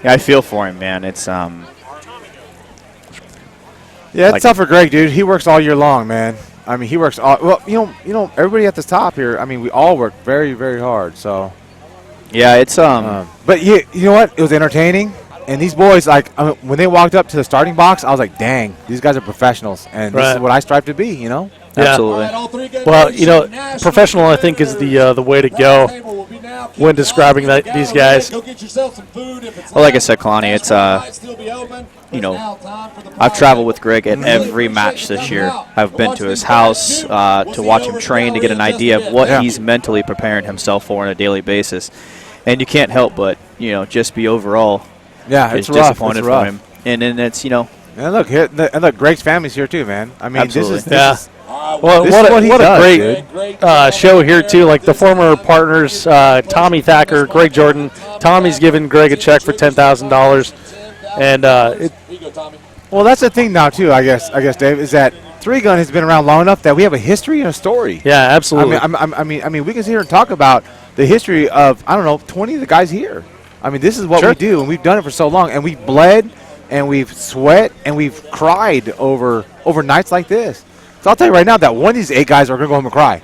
I feel for him, man. It's Yeah, it's Like- tough for Greg, dude. He works all year long, man. I mean, he works all. Well, everybody at the top here. I mean, we all work very, very hard. So, yeah, it's but you know what? It was entertaining. And these boys, like, when they walked up to the starting box, I was like, dang, these guys are professionals, and this is Right. what I strive to be. You know. Yeah. absolutely. Well, professional, I think, is the way to go when describing these guys. Well, like I said, Kalani, it's I've traveled with Greg at every match this year. I've been to his house to watch him train to get an idea of what he's mentally preparing himself for on a daily basis, and you can't help but just be overall Yeah, just it's rough. disappointed It's for rough. him. And then it's And look, Greg's family's here too, man. I mean, Absolutely. Yeah. Well, This is what he what does, a great show here, too. Like the former partners, Tommy Thacker, Greg Jordan. Tommy's giving Greg a check for $10,000. And well, that's the thing now too. I guess, Dave, is that 3 Gun has been around long enough that we have a history and a story. yeah, absolutely. I mean, we can sit here and talk about the history of 20 of the guys here. I mean, this is what we do, and we've done it for so long, and we've bled, and we've sweat, and we've cried over nights like this. So I'll tell you right now that one of these 8 guys are gonna go home and cry.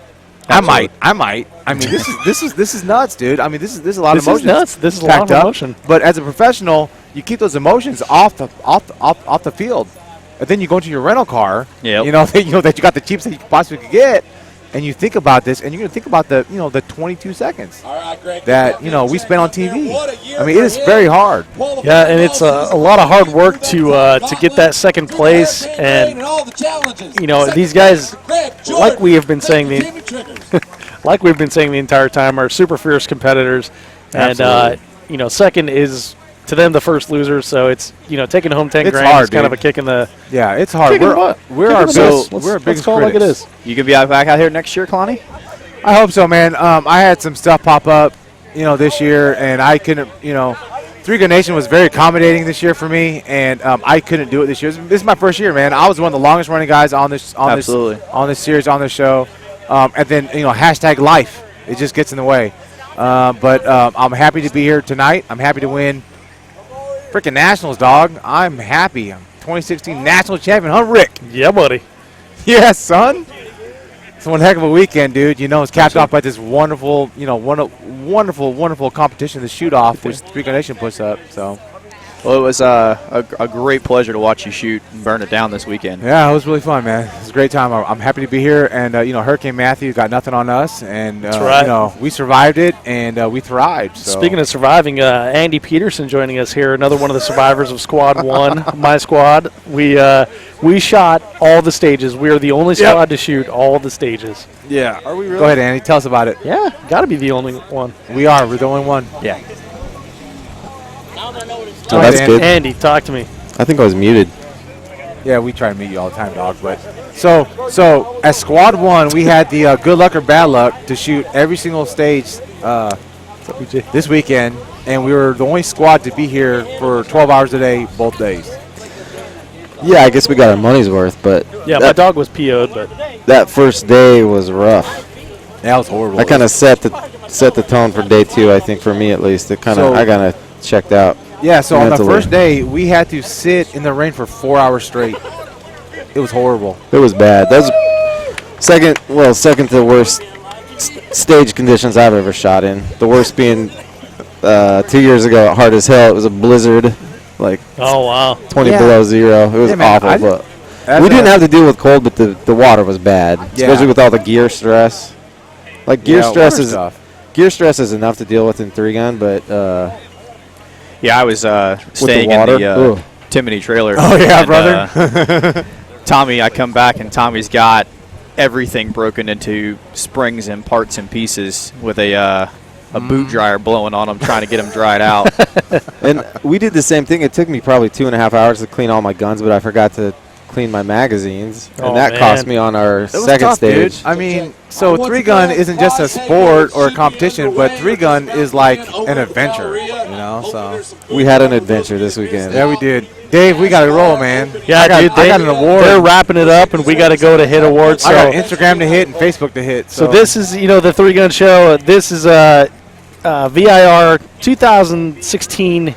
Absolutely. I might. I mean, this is nuts, dude. I mean, this is a lot This of is emotions. nuts. This is a lot packed of up. emotion. But as a professional, you keep those emotions off the field, and then you go into your rental car. Yep. That you got the cheapest that you possibly could get, and you think about this, and you're gonna think about the 22 seconds that we spent on TV. I mean, it is very hard. Yeah, and it's a lot of hard work to get that second place. And these guys, like we've been saying the entire time, are super fierce competitors. And second is to them the first loser. So it's taking home 10 It's grand hard, is kind of dude. a kick in the Yeah, it's hard. kick in the butt. We're Kick our in the biggest. nuts. We're our Let's biggest call it like it critics. is. You can be back out here next year, Kalani? I hope so, man. I had some stuff pop up, this year, and I couldn't, 3 Three Gun Nation was very accommodating this year for me, and I couldn't do it this year. This is my first year, man. I was one of the longest running guys on this series, on this show, and then hashtag life. It just gets in the way. But I'm happy to be here tonight. I'm happy to win freaking nationals, dog. I'm happy. I'm 2016 national champion, huh, Rick? Yeah, buddy. Yeah, son. It's one heck of a weekend, dude. It's capped off by this wonderful, wonderful competition, the shoot-off, which Three Gun Nation puts up. So, well, it was a great pleasure to watch you shoot and burn it down this weekend. Yeah, it was really fun, man. It was a great time. I'm happy to be here, and Hurricane Matthew got nothing on us, and that's right. We survived it, and we thrived. So. Speaking of surviving, Andy Peterson joining us here, another one of the survivors of Squad 1, my squad. We shot all the stages. We are the only squad to shoot all the stages. Yeah. Are we really? Go ahead, Andy. Tell us about it. Yeah, got to be the only one. We are. We're the only one. Yeah. Oh, that's good. Andy, talk to me. I think I was muted. Yeah, we try to meet you all the time, dog. But so as Squad 1, we had the good luck or bad luck to shoot every single stage this weekend, and we were the only squad to be here for 12 hours a day, both days. Yeah, I guess we got our money's worth, but yeah, my dog was PO'd, but that first day was rough. That was horrible. I kind of set the tone for day 2. I think for me at least, I kind of checked out. Yeah, so mentally. On the first day, we had to sit in the rain for 4 hours straight. It was horrible. It was bad. That was second to the worst stage conditions I've ever shot in. The worst being 2 years ago at Hard as Hell. It was a blizzard, like 20 below zero. It was awful. But we didn't have to deal with cold, but the water was bad, especially with all the gear stress. Like gear stress is enough to deal with in 3-gun, but. Yeah, I was staying in the Timony trailer. Oh, yeah, brother. Tommy, I come back, and Tommy's got everything broken into springs and parts and pieces with a boot dryer blowing on them, trying to get them dried out. And we did the same thing. It took me probably 2.5 hours to clean all my guns, but I forgot to clean my magazines, and that cost me on our second stage. Dude. I mean, so 3-gun isn't just a sport or a competition, but 3-gun is like an adventure, So we had an adventure this weekend. Yeah, we did. Dave, we got to roll, man. Yeah, dude, I got an award. They're wrapping it up, and we got to go to hit awards. So I got Instagram to hit and Facebook to hit. So this is, the 3-gun show. This is VIR 2016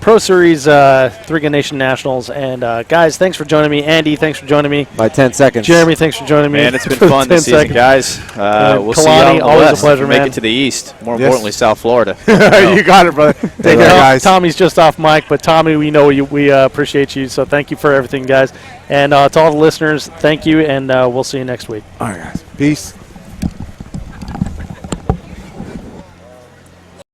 Pro Series 3-Gun Nation Nationals. And, guys, thanks for joining me. Andy, thanks for joining me. By 10 seconds. Jeremy, thanks for joining me. Man, it's been fun this season, guys. We'll see you Kalani, on the always west. a pleasure, Make man. it to the east. More importantly, South Florida. You got it, brother. Take care, guys. Tommy's just off mic, but Tommy, we know we appreciate you. So thank you for everything, guys. And to all the listeners, thank you, and we'll see you next week. All right, guys. Peace.